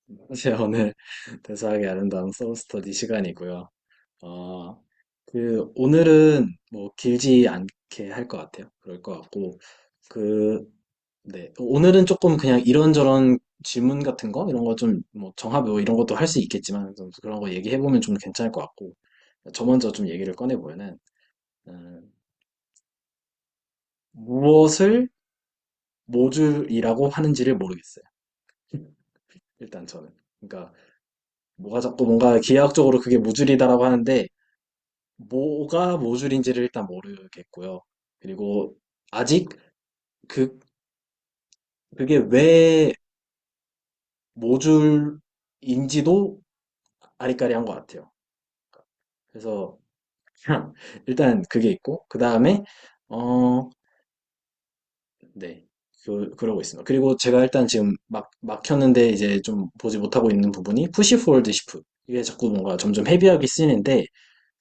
안녕하세요. 오늘 대사하기 아름다운 서브스터디 시간이고요. 오늘은 뭐 길지 않게 할 것 같아요. 그럴 것 같고, 그, 네. 오늘은 조금 그냥 이런저런 질문 같은 거, 이런 거 좀, 뭐, 정합 뭐 이런 것도 할 수 있겠지만, 좀 그런 거 얘기해보면 좀 괜찮을 것 같고, 저 먼저 좀 얘기를 꺼내보면은, 음, 무엇을 모듈이라고 하는지를 모르겠어요. 일단 저는. 그러니까, 뭐가 자꾸 뭔가 기하학적으로 그게 모듈이다라고 하는데, 뭐가 모듈인지를 일단 모르겠고요. 그리고 아직 그, 그게 왜 모듈인지도 아리까리한 것 같아요. 그래서 그냥 일단 그게 있고, 그 다음에, 어, 네. 그러고 있습니다. 그리고 제가 일단 지금 막혔는데 이제 좀 보지 못하고 있는 부분이 푸시 포월드 시프. 이게 자꾸 뭔가 점점 헤비하게 쓰이는데,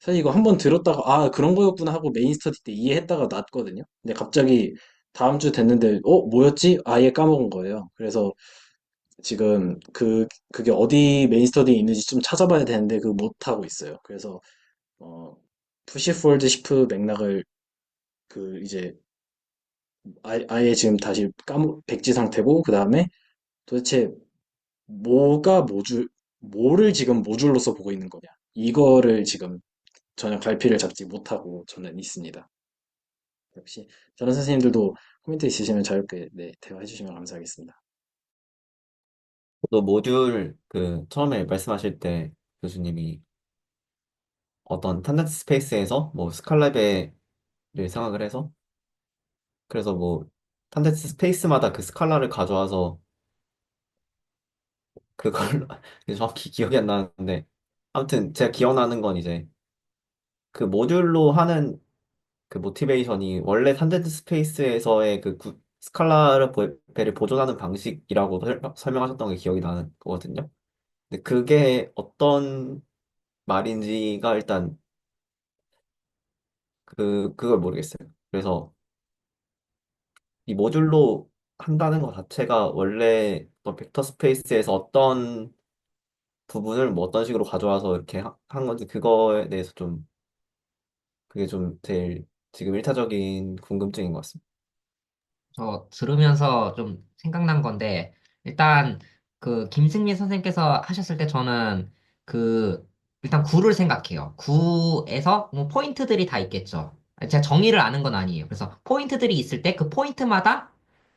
사실 이거 한번 들었다가 아 그런 거였구나 하고 메인 스터디 때 이해했다가 놨거든요. 근데 갑자기 다음 주 됐는데 뭐였지? 아예 까먹은 거예요. 그래서 지금 그게 어디 메인 스터디에 있는지 좀 찾아봐야 되는데 그거 못 하고 있어요. 그래서 어 푸시 폴드 시프 맥락을 이제 아예 지금 다시 까먹 백지 상태고 그 다음에 도대체 뭐가 뭐를 지금 모듈로서 보고 있는 거냐? 이거를 지금 전혀 갈피를 잡지 못하고 저는 있습니다. 역시 다른 선생님들도 코멘트 있으시면 자유롭게 네, 대화해 주시면 감사하겠습니다. 또 모듈 처음에 말씀하실 때 교수님이 어떤 탄젠트 스페이스에서 뭐 스칼라베를 생각을 해서 그래서 뭐 탄젠트 스페이스마다 그 스칼라를 가져와서 그걸 정확히 기억이 안 나는데 아무튼 제가 기억나는 건 이제 그 모듈로 하는 그 모티베이션이 원래 탄젠트 스페이스에서의 스칼라를 배를 보존하는 방식이라고 설명하셨던 게 기억이 나는 거거든요. 근데 그게 어떤 말인지가 일단 그걸 모르겠어요. 그래서 이 모듈로 한다는 것 자체가 원래 어떤 벡터 스페이스에서 어떤 부분을 뭐 어떤 식으로 가져와서 이렇게 한 건지 그거에 대해서 좀 그게 좀 제일 지금 일차적인 궁금증인 것 같습니다. 저 들으면서 좀 생각난 건데, 일단 그 김승민 선생님께서 하셨을 때 저는 그 일단 구를 생각해요. 구에서 뭐 포인트들이 다 있겠죠. 제가 정의를 아는 건 아니에요. 그래서 포인트들이 있을 때 그 포인트마다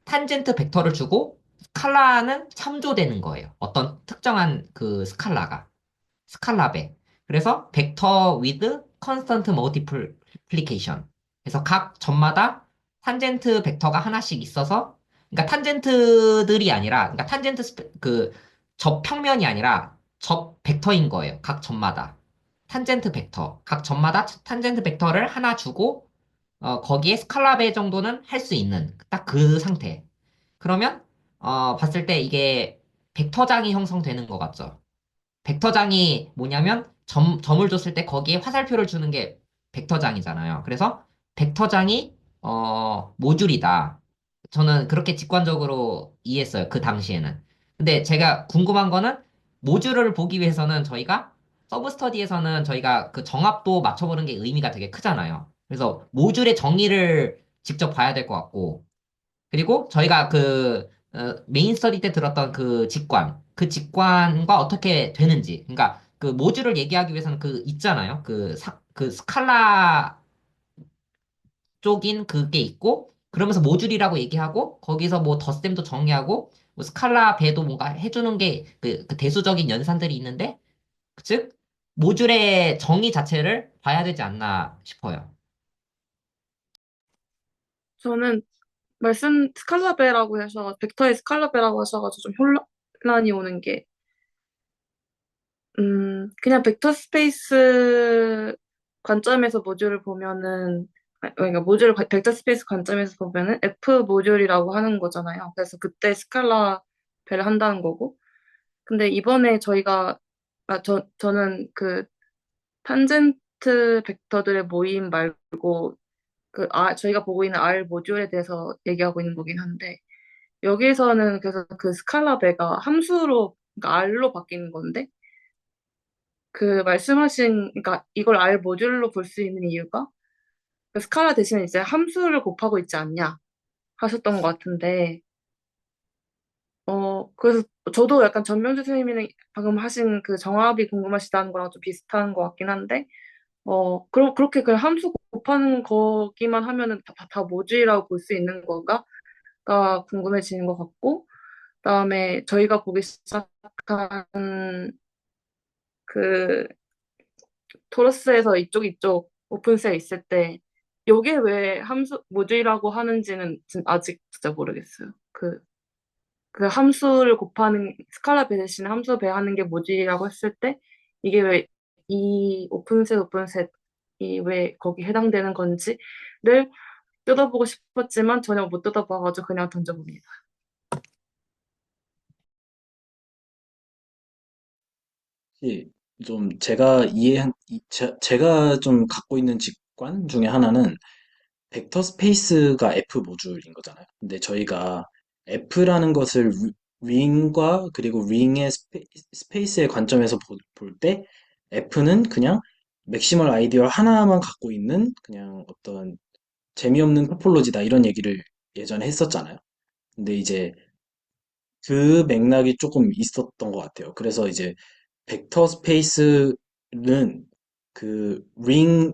탄젠트 벡터를 주고 스칼라는 참조되는 거예요. 어떤 특정한 그 스칼라배. 그래서 벡터 with constant multiplication. 그래서 각 점마다 탄젠트 벡터가 하나씩 있어서, 그러니까 탄젠트들이 아니라, 그러니까 그 접평면이 아니라 접 벡터인 거예요. 각 점마다. 탄젠트 벡터. 각 점마다 탄젠트 벡터를 하나 주고, 거기에 스칼라배 정도는 할 수 있는 딱 그 상태. 그러면, 봤을 때 이게 벡터장이 형성되는 것 같죠. 벡터장이 뭐냐면 점을 줬을 때 거기에 화살표를 주는 게 벡터장이잖아요. 그래서 벡터장이 모듈이다. 저는 그렇게 직관적으로 이해했어요. 그 당시에는. 근데 제가 궁금한 거는 모듈을 보기 위해서는 저희가 서브 스터디에서는 저희가 그 정합도 맞춰보는 게 의미가 되게 크잖아요. 그래서 모듈의 정의를 직접 봐야 될 것 같고 그리고 저희가 메인 스터디 때 들었던 그 직관과 어떻게 되는지. 그러니까 그 모듈을 얘기하기 위해서는 그 있잖아요. 그 스칼라 쪽인 그게 있고, 그러면서 모듈이라고 얘기하고, 거기서 뭐 덧셈도 정의하고, 뭐 스칼라 배도 뭔가 해주는 게 그 대수적인 연산들이 있는데, 즉, 모듈의 정의 자체를 봐야 되지 않나 싶어요. 저는 말씀 스칼라베라고 해서 벡터의 스칼라베라고 하셔가지고 좀 혼란이 오는 게 그냥 벡터 스페이스 관점에서 모듈을 보면은 그러니까 벡터 스페이스 관점에서 보면은 F 모듈이라고 하는 거잖아요. 그래서 그때 스칼라베를 한다는 거고. 근데 이번에 저는 그 탄젠트 벡터들의 모임 말고 저희가 보고 있는 R 모듈에 대해서 얘기하고 있는 거긴 한데 여기에서는 그래서 그 스칼라베가 함수로 그러니까 R로 바뀌는 건데 그 말씀하신 그러니까 이걸 R 모듈로 볼 수 있는 이유가 그 스칼라 대신에 이제 함수를 곱하고 있지 않냐 하셨던 것 같은데 그래서 저도 약간 전명주 선생님이 방금 하신 그 정합이 궁금하시다는 거랑 좀 비슷한 것 같긴 한데 그렇게 그냥 함수 곱하는 거기만 하면은 다 모듈이라고 볼 수 있는 건가?가 궁금해지는 것 같고 그다음에 저희가 보기 시작한 그 토러스에서 이쪽 오픈셀 있을 때 요게 왜 함수 모듈이라고 하는지는 아직 진짜 모르겠어요. 그 함수를 곱하는 스칼라 배 대신에 함수 배하는 게 모듈이라고 했을 때 이게 왜 이 오픈셋이 왜 거기 해당되는 건지를 뜯어보고 싶었지만 전혀 못 뜯어봐가지고 그냥 던져봅니다. 혹시 좀 제가 제가 좀 갖고 있는 직관 중에 하나는 벡터 스페이스가 F 모듈인 거잖아요. 근데 저희가 F라는 것을 링과 그리고 링의 스페이스의 관점에서 볼 때 F는 그냥 맥시멀 아이디얼 하나만 갖고 있는 그냥 어떤 재미없는 토폴로지다 이런 얘기를 예전에 했었잖아요. 근데 이제 그 맥락이 조금 있었던 것 같아요. 그래서 이제 벡터 스페이스는 그 링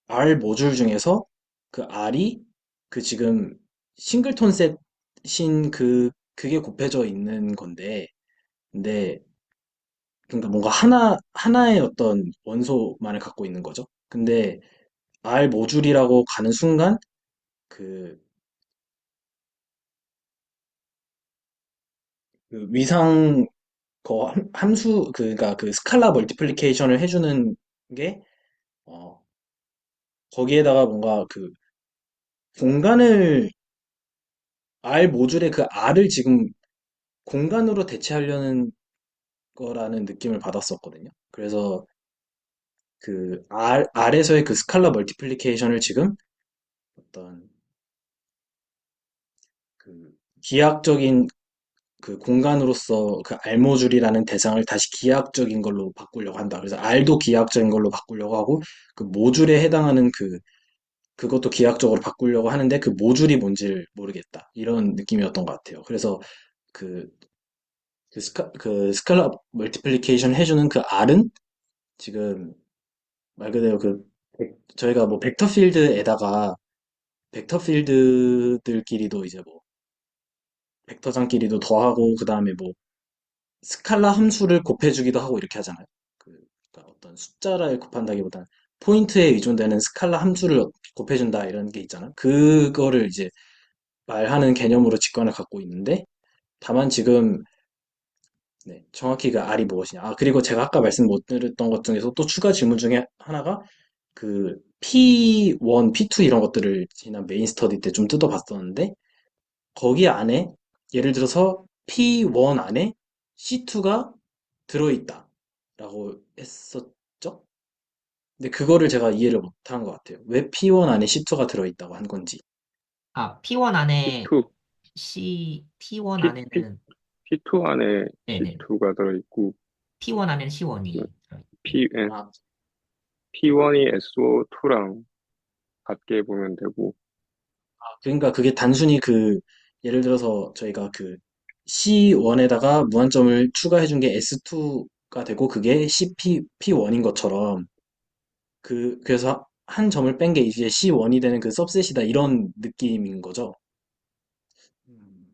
R 모듈 중에서 그 R이 그 지금 싱글톤 셋인 그게 곱해져 있는 건데 근데 그러니까 뭔가 하나의 어떤 원소만을 갖고 있는 거죠. 근데 R 모듈이라고 가는 순간 그, 그 위상 함수 그니까 그 스칼라 멀티플리케이션을 해주는 게 어, 거기에다가 뭔가 그 공간을 R 모듈의 그 R을 지금 공간으로 대체하려는 거라는 느낌을 받았었거든요. 그래서 그 R에서의 그 스칼라 멀티플리케이션을 지금 어떤 그 기하학적인 그 공간으로서 그 R 모듈이라는 대상을 다시 기하학적인 걸로 바꾸려고 한다. 그래서 R도 기하학적인 걸로 바꾸려고 하고 그 모듈에 해당하는 그것도 기하학적으로 바꾸려고 하는데 그 모듈이 뭔지를 모르겠다. 이런 느낌이었던 것 같아요. 그래서 그, 그 스칼라 멀티플리케이션 해주는 그 R은 지금 말 그대로 저희가 뭐 벡터 필드에다가 벡터 필드들끼리도 이제 뭐 벡터장끼리도 더하고 그다음에 뭐 스칼라 함수를 곱해주기도 하고 이렇게 하잖아요. 그러니까 어떤 숫자를 곱한다기보다는 포인트에 의존되는 스칼라 함수를 곱해준다 이런 게 있잖아. 그거를 이제 말하는 개념으로 직관을 갖고 있는데 다만 지금 네, 정확히 그 R이 무엇이냐. 아, 그리고 제가 아까 말씀 못 드렸던 것 중에서 또 추가 질문 중에 하나가 그 P1, P2 이런 것들을 지난 메인 스터디 때 좀 뜯어봤었는데 거기 안에 예를 들어서 P1 안에 C2가 들어있다 라고 했었죠? 근데 그거를 제가 이해를 못한 것 같아요. 왜 P1 안에 C2가 들어있다고 한 건지. 아, P1 안에 P2, T1 P, P, 안에는 P2 안에 네네. C2가 들어있고, T1 안에는 C1이 P, 아, P1이 SO2랑 같게 보면 되고, 그러니까 그게 단순히 예를 들어서 저희가 그 C1에다가 무한점을 추가해준 게 S2가 되고 그게 P1인 것처럼 그래서 한 점을 뺀 게 이제 C1이 되는 그 सब셋이다 이런 느낌인 거죠. 음,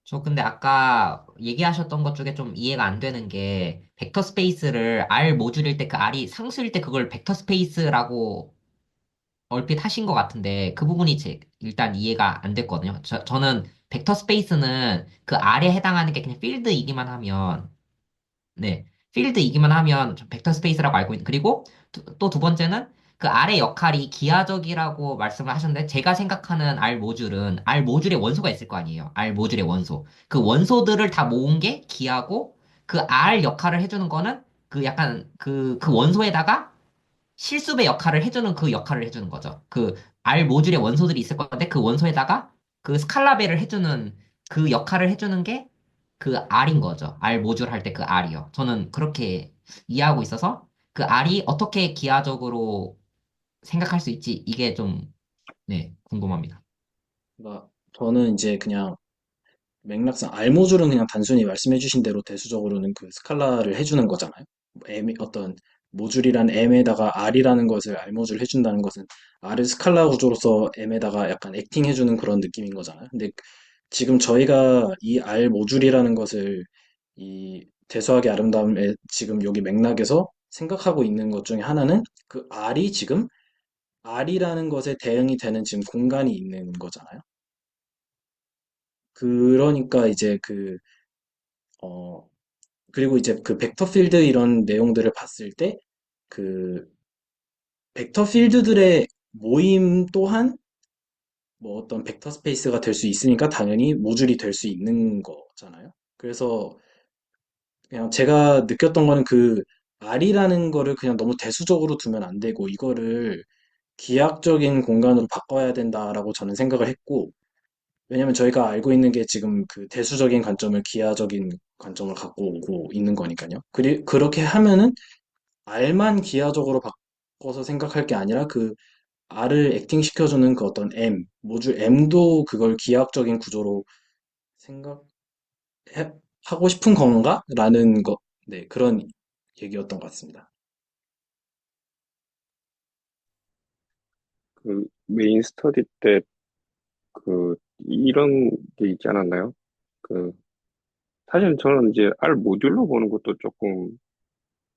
저 근데 아까 얘기하셨던 것 중에 좀 이해가 안 되는 게 벡터 스페이스를 R 모듈일 때 그 R이 상수일 때 그걸 벡터 스페이스라고 얼핏 하신 것 같은데 그 부분이 일단 이해가 안 됐거든요. 저는 벡터 스페이스는 그 R에 해당하는 게 그냥 필드이기만 하면 네. 필드이기만 하면 좀 벡터 스페이스라고 알고 있는. 그리고 또 두 번째는 그 R의 역할이 기하적이라고 말씀을 하셨는데 제가 생각하는 R 모듈의 원소가 있을 거 아니에요. R 모듈의 원소. 그 원소들을 다 모은 게 기하고 그 R 역할을 해주는 거는 그 약간 그 원소에다가 실수배 역할을 해주는 그 역할을 해주는 거죠. 그 R 모듈의 원소들이 있을 건데 그 원소에다가 그 스칼라배를 해주는 그 역할을 해주는 게 그 R인 거죠. R 모듈 할 때 그 R이요. 저는 그렇게 이해하고 있어서 그 R이 어떻게 기하적으로 생각할 수 있지? 이게 좀, 네, 궁금합니다. 그러니까 저는 이제 그냥 맥락상 R 모듈은 그냥 단순히 말씀해주신 대로 대수적으로는 그 스칼라를 해주는 거잖아요. 어떤 모듈이란 M에다가 R이라는 것을 R 모듈 해준다는 것은 R을 스칼라 구조로서 M에다가 약간 액팅 해주는 그런 느낌인 거잖아요. 근데 지금 저희가 이 R 모듈이라는 것을 이 대수학의 아름다움에 지금 여기 맥락에서 생각하고 있는 것 중에 하나는 그 R이 지금 R이라는 것에 대응이 되는 지금 공간이 있는 거잖아요. 그러니까 이제 어, 그리고 이제 그 벡터 필드 이런 내용들을 봤을 때 그 벡터 필드들의 모임 또한 뭐 어떤 벡터 스페이스가 될 수 있으니까 당연히 모듈이 될 수 있는 거잖아요. 그래서 그냥 제가 느꼈던 거는 그 R이라는 거를 그냥 너무 대수적으로 두면 안 되고 이거를 기하학적인 공간으로 바꿔야 된다라고 저는 생각을 했고 왜냐면 저희가 알고 있는 게 지금 그 대수적인 관점을 기하적인 관점을 갖고 오고 있는 거니까요. 그렇게 하면은 R만 기하적으로 바꿔서 생각할 게 아니라 그 R을 액팅 시켜주는 그 어떤 모듈 M도 그걸 기하학적인 구조로 생각하고 싶은 건가? 라는 거, 네, 그런 얘기였던 것 같습니다. 그 메인 스터디 때 그 이런 게 있지 않았나요? 그 사실 저는 이제 R 모듈로 보는 것도 조금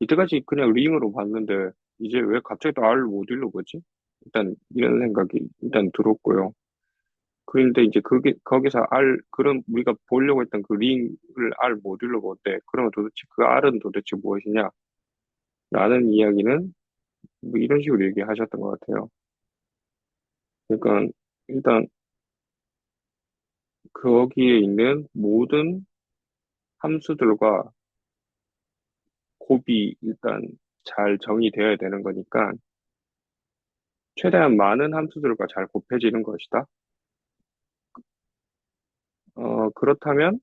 이때까지 그냥 링으로 봤는데 이제 왜 갑자기 또 R 모듈로 보지? 일단 이런 생각이 일단 들었고요. 그런데 이제 그게 거기서 R 그런 우리가 보려고 했던 그 링을 R 모듈로 볼 때 그러면 도대체 그 R은 도대체 무엇이냐? 라는 이야기는 뭐 이런 식으로 얘기하셨던 것 같아요. 그러니까 일단 거기에 있는 모든 함수들과 곱이 일단 잘 정의되어야 되는 거니까 최대한 많은 함수들과 잘 곱해지는 것이다. 그렇다면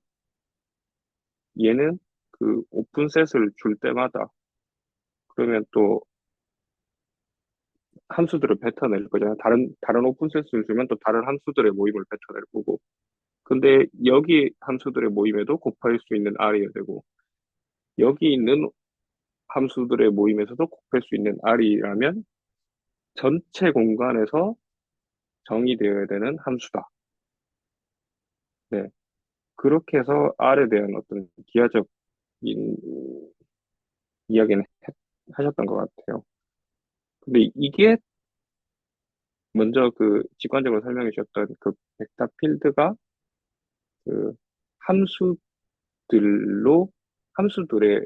얘는 그 오픈셋을 줄 때마다 그러면 또 함수들을 뱉어낼 거잖아요. 다른 오픈셋을 주면 또 다른 함수들의 모임을 뱉어낼 거고. 근데 여기 함수들의 모임에도 곱할 수 있는 R이어야 되고, 여기 있는 함수들의 모임에서도 곱할 수 있는 R이라면 전체 공간에서 정의되어야 되는 함수다. 네. 그렇게 해서 R에 대한 어떤 기하적인 이야기는 하셨던 것 같아요. 근데 이게 먼저 그 직관적으로 설명해 주셨던 그 벡터 필드가 그 함수들로 함수들의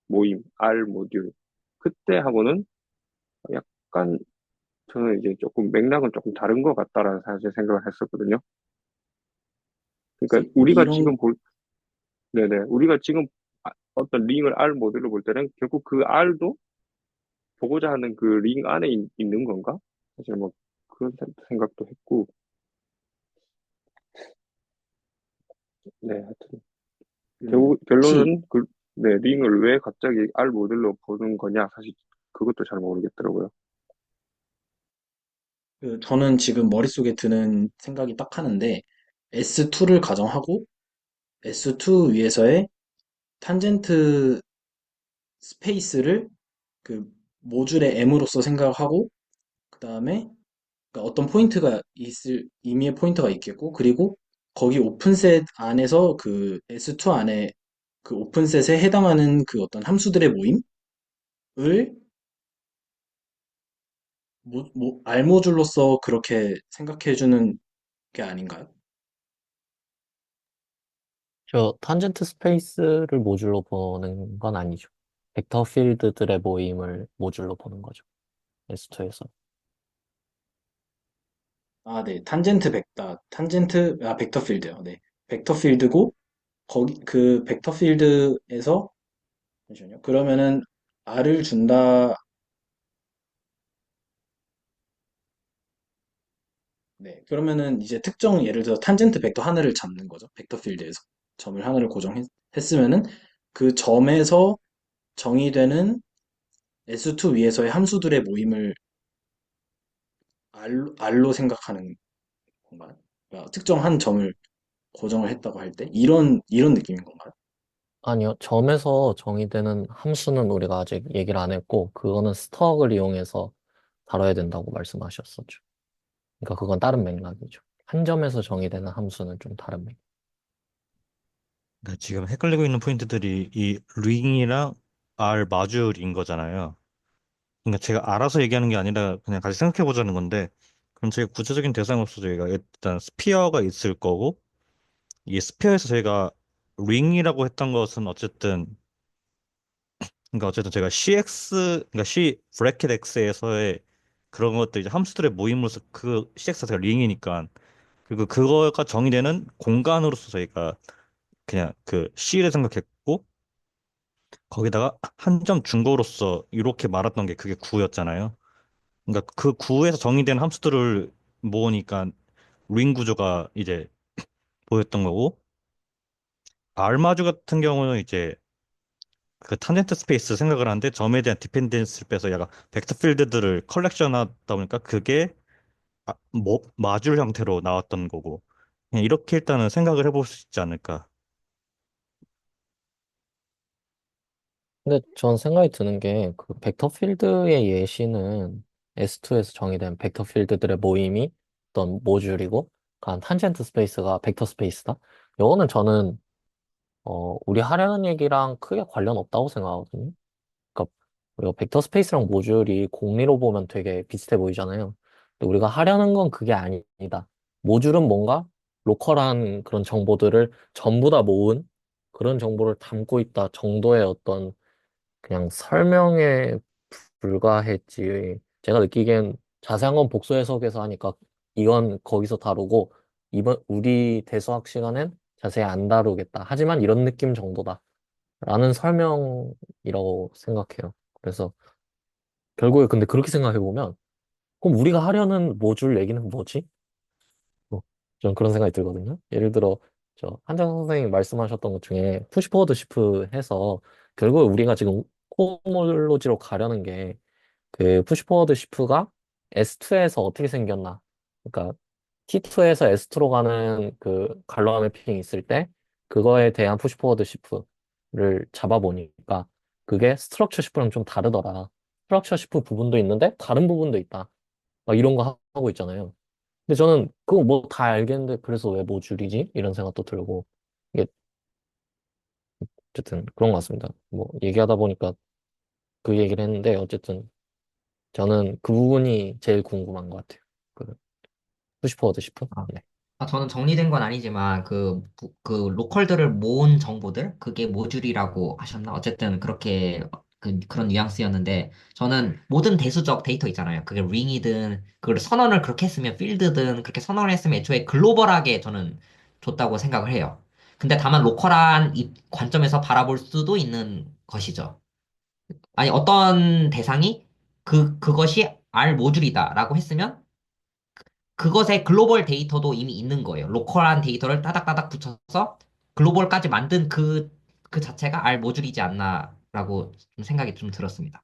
모임 R 모듈 그때하고는 약간 저는 이제 조금 맥락은 조금 다른 것 같다라는 사실 생각을 했었거든요. 그러니까 우리가 이런, 지금 네네 우리가 지금 어떤 링을 R 모듈로 볼 때는 결국 그 R도 보고자 하는 그 링 안에 있는 건가? 사실 뭐 그런 생각도 했고 네 하여튼 혹시 결론은 그 네, 링을 왜 갑자기 R 모듈로 보는 거냐 사실 그것도 잘 모르겠더라고요. 저는 지금 머릿속에 드는 생각이 딱 하는데 S2를 가정하고 S2 위에서의 탄젠트 스페이스를 그 모듈의 M으로서 생각하고 그 다음에 어떤 포인트가 임의의 포인트가 있겠고 그리고 거기 오픈셋 안에서 그 S2 안에 그 오픈셋에 해당하는 그 어떤 함수들의 모임을 R 모듈로서 그렇게 생각해주는 게 아닌가요? 저 탄젠트 스페이스를 모듈로 보는 건 아니죠. 벡터 필드들의 모임을 모듈로 보는 거죠. S2에서. 아, 네. 벡터 필드요. 네. 벡터 필드고, 그 벡터 필드에서, 잠시만요. 그러면은, R을 준다, 네. 그러면은 이제 특정, 예를 들어 탄젠트 벡터 하나를 잡는 거죠. 벡터 필드에서. 점을 하나를 고정했으면은 그 점에서 정의되는 S2 위에서의 함수들의 모임을 R로 생각하는 건가요? 그러니까 특정 한 점을 고정을 했다고 할 때 이런 느낌인 건가요? 아니요, 점에서 정의되는 함수는 우리가 아직 얘기를 안 했고, 그거는 스터억을 이용해서 다뤄야 된다고 말씀하셨었죠. 그러니까 그건 다른 맥락이죠. 한 점에서 정의되는 함수는 좀 다른 맥락. 그러니까 지금 헷갈리고 있는 포인트들이 이 링이랑 R 마줄인 거잖아요. 그러니까 제가 알아서 얘기하는 게 아니라 그냥 같이 생각해 보자는 건데, 그럼 저희가 구체적인 대상으로서 저희가 일단 스피어가 있을 거고, 이 스피어에서 저희가 링이라고 했던 것은 어쨌든, 그러니까 어쨌든 제가 그러니까 C 브래켓 X에서의 그런 것들 이제 함수들의 모임으로서 그 CX가 링이니까, 그리고 그거가 정의되는 공간으로서 저희가 그냥 그 C를 생각했고, 거기다가 한 점 중거로서 이렇게 말았던 게 그게 구였잖아요. 그러니까 그 구에서 정의된 함수들을 모으니까 링 구조가 이제 보였던 거고, 알마주 같은 경우는 이제 그 탄젠트 스페이스 생각을 하는데 점에 대한 디펜던스를 빼서 약간 벡터 필드들을 컬렉션하다 보니까 그게 뭐 마줄 형태로 나왔던 거고, 그냥 이렇게 일단은 생각을 해볼 수 있지 않을까. 근데 전 생각이 드는 게, 그 벡터 필드의 예시는 S2에서 정의된 벡터 필드들의 모임이 어떤 모듈이고, 간 탄젠트 스페이스가 벡터 스페이스다. 이거는 저는, 우리 하려는 얘기랑 크게 관련 없다고 생각하거든요. 그러니까 우리가 벡터 스페이스랑 모듈이 공리로 보면 되게 비슷해 보이잖아요. 근데 우리가 하려는 건 그게 아니다. 모듈은 뭔가 로컬한 그런 정보들을 전부 다 모은 그런 정보를 담고 있다 정도의 어떤 그냥 설명에 불과했지. 제가 느끼기엔 자세한 건 복수 해석에서 하니까 이건 거기서 다루고 이번 우리 대수학 시간엔 자세히 안 다루겠다. 하지만 이런 느낌 정도다. 라는 설명이라고 생각해요. 그래서 결국에 근데 그렇게 생각해 보면 그럼 우리가 하려는 모듈 얘기는 뭐지? 뭐, 전 그런 생각이 들거든요. 예를 들어 저 한정 선생님 말씀하셨던 것 중에 푸시 포워드 시프 해서 결국에 우리가 지금 코모놀로지로 가려는 게 그 푸시포워드 시프가 S2에서 어떻게 생겼나? 그러니까 T2에서 S2로 가는 그 갈로아 매핑이 있을 때 그거에 대한 푸시포워드 시프를 잡아보니까 그게 스트럭처 시프랑 좀 다르더라. 스트럭처 시프 부분도 있는데 다른 부분도 있다. 막 이런 거 하고 있잖아요. 근데 저는 그거 뭐 다 알겠는데 그래서 왜 모듈이지? 이런 생각도 들고 이게 어쨌든 그런 것 같습니다. 뭐 얘기하다 보니까 그 얘기를 했는데 어쨌든 저는 그 부분이 제일 궁금한 것 같아요. 그 푸시포워드 시프? 아, 네. 저는 정리된 건 아니지만 그 로컬들을 모은 정보들 그게 모듈이라고 하셨나? 어쨌든 그렇게 그런 뉘앙스였는데 저는 모든 대수적 데이터 있잖아요. 그게 링이든 그걸 선언을 그렇게 했으면 필드든 그렇게 선언을 했으면 애초에 글로벌하게 저는 줬다고 생각을 해요. 근데 다만 로컬한 이 관점에서 바라볼 수도 있는 것이죠. 아니 어떤 대상이 그것이 R 모듈이다라고 했으면 그것의 글로벌 데이터도 이미 있는 거예요. 로컬한 데이터를 따닥따닥 붙여서 글로벌까지 만든 그 자체가 R 모듈이지 않나라고 좀 생각이 좀 들었습니다.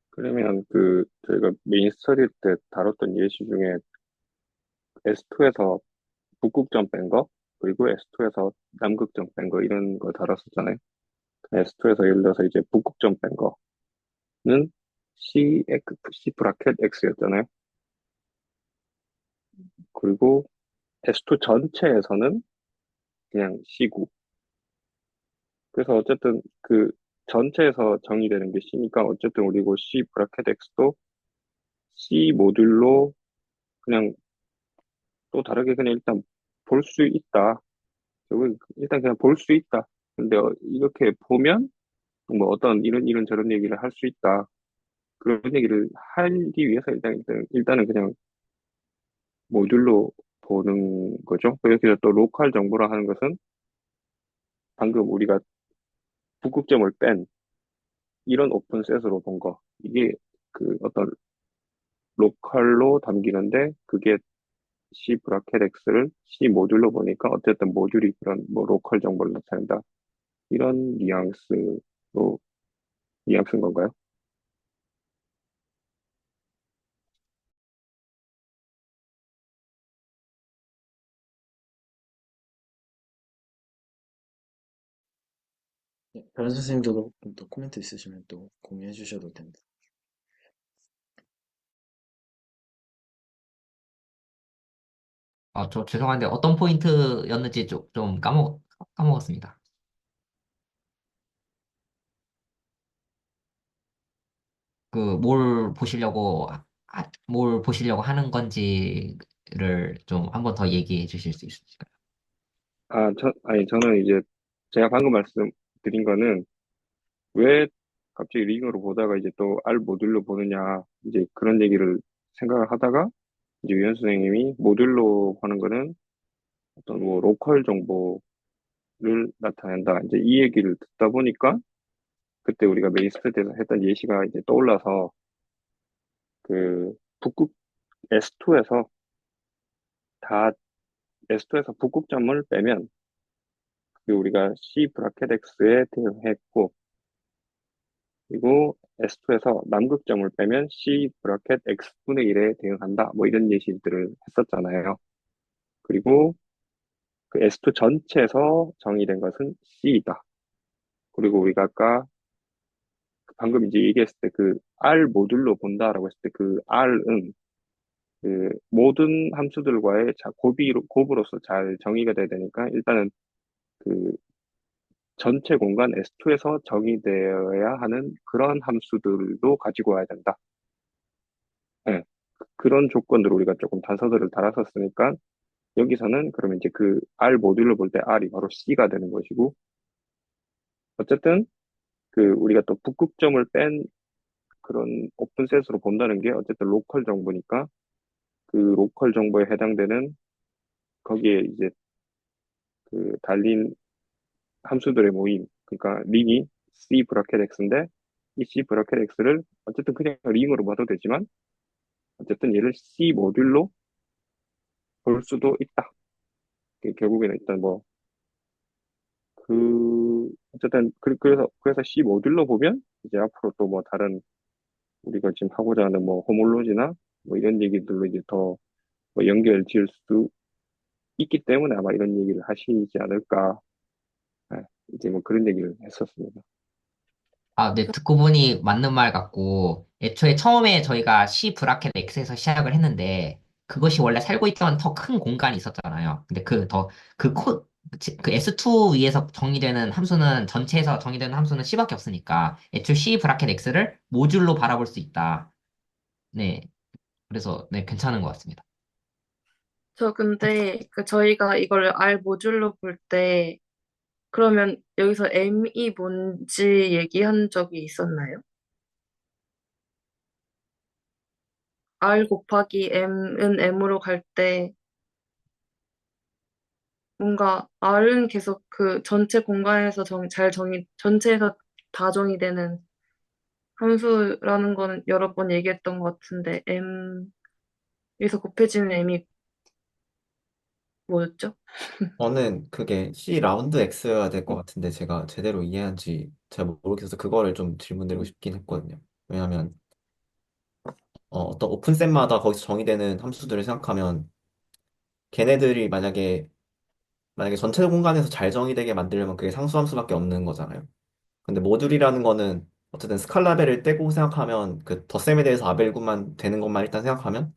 그러면 그 저희가 메인 스터디 때 다뤘던 예시 중에 S2에서 북극점 뺀 거, 그리고 S2에서 남극점 뺀 거 이런 거 다뤘었잖아요. S2에서 예를 들어서 이제 북극점 뺀 거는 C 브라켓 X였잖아요. 그리고 S2 전체에서는 그냥 C고. 그래서 어쨌든 그 전체에서 정의되는 게 C니까 어쨌든 우리고 C 브라켓 X도 C 모듈로 그냥 또 다르게 그냥 일단 볼 수 있다. 결국 일단 그냥 볼 수 있다. 근데 이렇게 보면 뭐 어떤 이런 저런 얘기를 할 수 있다. 그런 얘기를 하기 위해서 일단은 그냥 모듈로 보는 거죠. 그래서 또 로컬 정보라 하는 것은 방금 우리가 북극점을 뺀 이런 오픈셋으로 본 거. 이게 그 어떤 로컬로 담기는데 그게 C 브라켓 X를 C 모듈로 보니까 어쨌든 모듈이 그런 뭐 로컬 정보를 나타낸다. 이런 뉘앙스인 건가요? 다른 선생님도 또 코멘트 있으시면 또 공유해 주셔도 됩니다. 저 죄송한데 어떤 포인트였는지 좀 까먹었습니다. 뭘 보시려고 하는 건지를 좀 한번 더 얘기해 주실 수 있으실까요? 아니, 저는 이제 제가 방금 말씀드린 거는 왜 갑자기 링으로 보다가 이제 또 R 모듈로 보느냐, 이제 그런 얘기를 생각을 하다가 이제 유현 선생님이 모듈로 하는 거는 어떤 뭐 로컬 정보를 나타낸다. 이제 이 얘기를 듣다 보니까 그때 우리가 메이스터 때에서 했던 예시가 이제 떠올라서 그 북극 S2에서 다 S2에서 북극점을 빼면 그 우리가 C 브라켓 X에 대응했고 그리고 S2에서 남극점을 빼면 C 브라켓 X분의 1에 대응한다. 뭐 이런 예시들을 했었잖아요. 그리고 그 S2 전체에서 정의된 것은 C이다. 그리고 우리가 아까 방금 이제 얘기했을 때 그 R 모듈로 본다라고 했을 때 그 R은 그 모든 함수들과의 곱으로서 잘 정의가 돼야 되니까 일단은 그 전체 공간 S2에서 정의되어야 하는 그런 함수들도 가지고 와야 된다. 예, 그런 조건으로 우리가 조금 단서들을 달았었으니까 여기서는 그러면 이제 그 R 모듈로 볼 때 R이 바로 C가 되는 것이고 어쨌든 그 우리가 또 북극점을 뺀 그런 오픈셋으로 본다는 게 어쨌든 로컬 정보니까 그 로컬 정보에 해당되는 거기에 이제 그 달린 함수들의 모임 그러니까 링이 C 브라켓 X인데 이 C 브라켓 X를 어쨌든 그냥 링으로 봐도 되지만 어쨌든 얘를 C 모듈로 볼 수도 있다. 결국에는 일단 뭐 어쨌든 그래서 C 모듈로 보면 이제 앞으로 또 뭐 다른 우리가 지금 하고자 하는 뭐 호몰로지나 뭐 이런 얘기들로 이제 더 뭐 연결 지을 수 있기 때문에 아마 이런 얘기를 하시지 않을까. 예, 이제 뭐 그런 얘기를 했었습니다. 네, 듣고 보니 맞는 말 같고, 애초에 처음에 저희가 C 브라켓 X에서 시작을 했는데, 그것이 원래 살고 있던 더 큰 공간이 있었잖아요. 근데 그 S2 위에서 정의되는 함수는, 전체에서 정의되는 함수는 C밖에 없으니까, 애초에 C 브라켓 X를 모듈로 바라볼 수 있다. 네, 그래서, 네, 괜찮은 것 같습니다. 저 근데 그 저희가 이걸 R 모듈로 볼 때 그러면 여기서 M이 뭔지 얘기한 적이 있었나요? R 곱하기 M은 M으로 갈 때 뭔가 R은 계속 그 전체 공간에서 전체에서 다 정의되는 함수라는 거는 여러 번 얘기했던 것 같은데 여기서 곱해지는 M이 뭐였죠? 저는 그게 C 라운드 X여야 될 것 같은데 제가 제대로 이해한지 잘 모르겠어서 그거를 좀 질문드리고 싶긴 했거든요. 왜냐하면 어떤 오픈셋마다 거기서 정의되는 함수들을 생각하면 걔네들이 만약에 전체 공간에서 잘 정의되게 만들려면 그게 상수함수밖에 없는 거잖아요. 근데 모듈이라는 거는 어쨌든 스칼라벨을 떼고 생각하면 그 덧셈에 대해서 아벨구만 되는 것만 일단 생각하면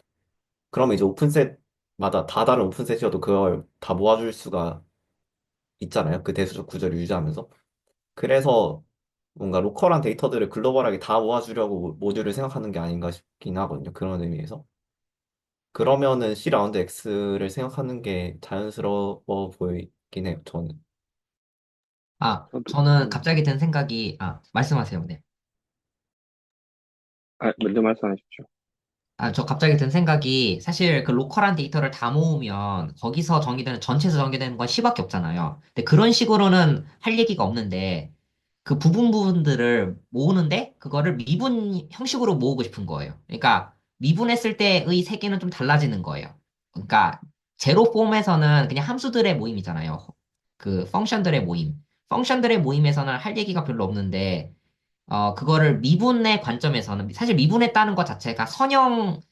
그러면 이제 오픈셋마다 다 다른 오픈셋이어도 그걸 다 모아줄 수가 있잖아요. 그 대수적 구조를 유지하면서. 그래서 뭔가 로컬한 데이터들을 글로벌하게 다 모아주려고 모듈을 생각하는 게 아닌가 싶긴 하거든요. 그런 의미에서. 그러면은 C 라운드 X를 생각하는 게 자연스러워 보이긴 해요. 저는. 저도, 저는 갑자기 든 생각이, 말씀하세요. 네. 먼저 말씀하십시오. 저 갑자기 든 생각이 사실 그 로컬한 데이터를 다 모으면 거기서 정의되는 전체에서 정의되는 건 C밖에 없잖아요. 근데 그런 식으로는 할 얘기가 없는데 그 부분들을 모으는데 그거를 미분 형식으로 모으고 싶은 거예요. 그러니까 미분했을 때의 세계는 좀 달라지는 거예요. 그러니까 제로 폼에서는 그냥 함수들의 모임이잖아요. 그 펑션들의 모임. 펑션들의 모임에서는 할 얘기가 별로 없는데, 그거를 미분의 관점에서는, 사실 미분했다는 것 자체가 선형이잖아요.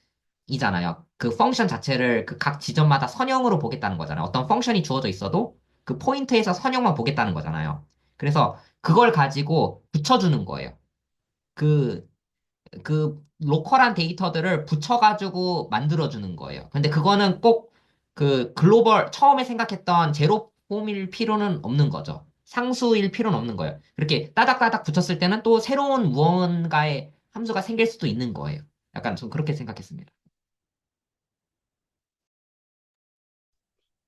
그 펑션 자체를 그 각 지점마다 선형으로 보겠다는 거잖아요. 어떤 펑션이 주어져 있어도 그 포인트에서 선형만 보겠다는 거잖아요. 그래서 그걸 가지고 붙여주는 거예요. 그 로컬한 데이터들을 붙여가지고 만들어주는 거예요. 근데 그거는 꼭 그 글로벌, 처음에 생각했던 제로 폼일 필요는 없는 거죠. 상수일 필요는 없는 거예요. 그렇게 따닥따닥 붙였을 때는 또 새로운 무언가의 함수가 생길 수도 있는 거예요. 약간 좀 그렇게 생각했습니다.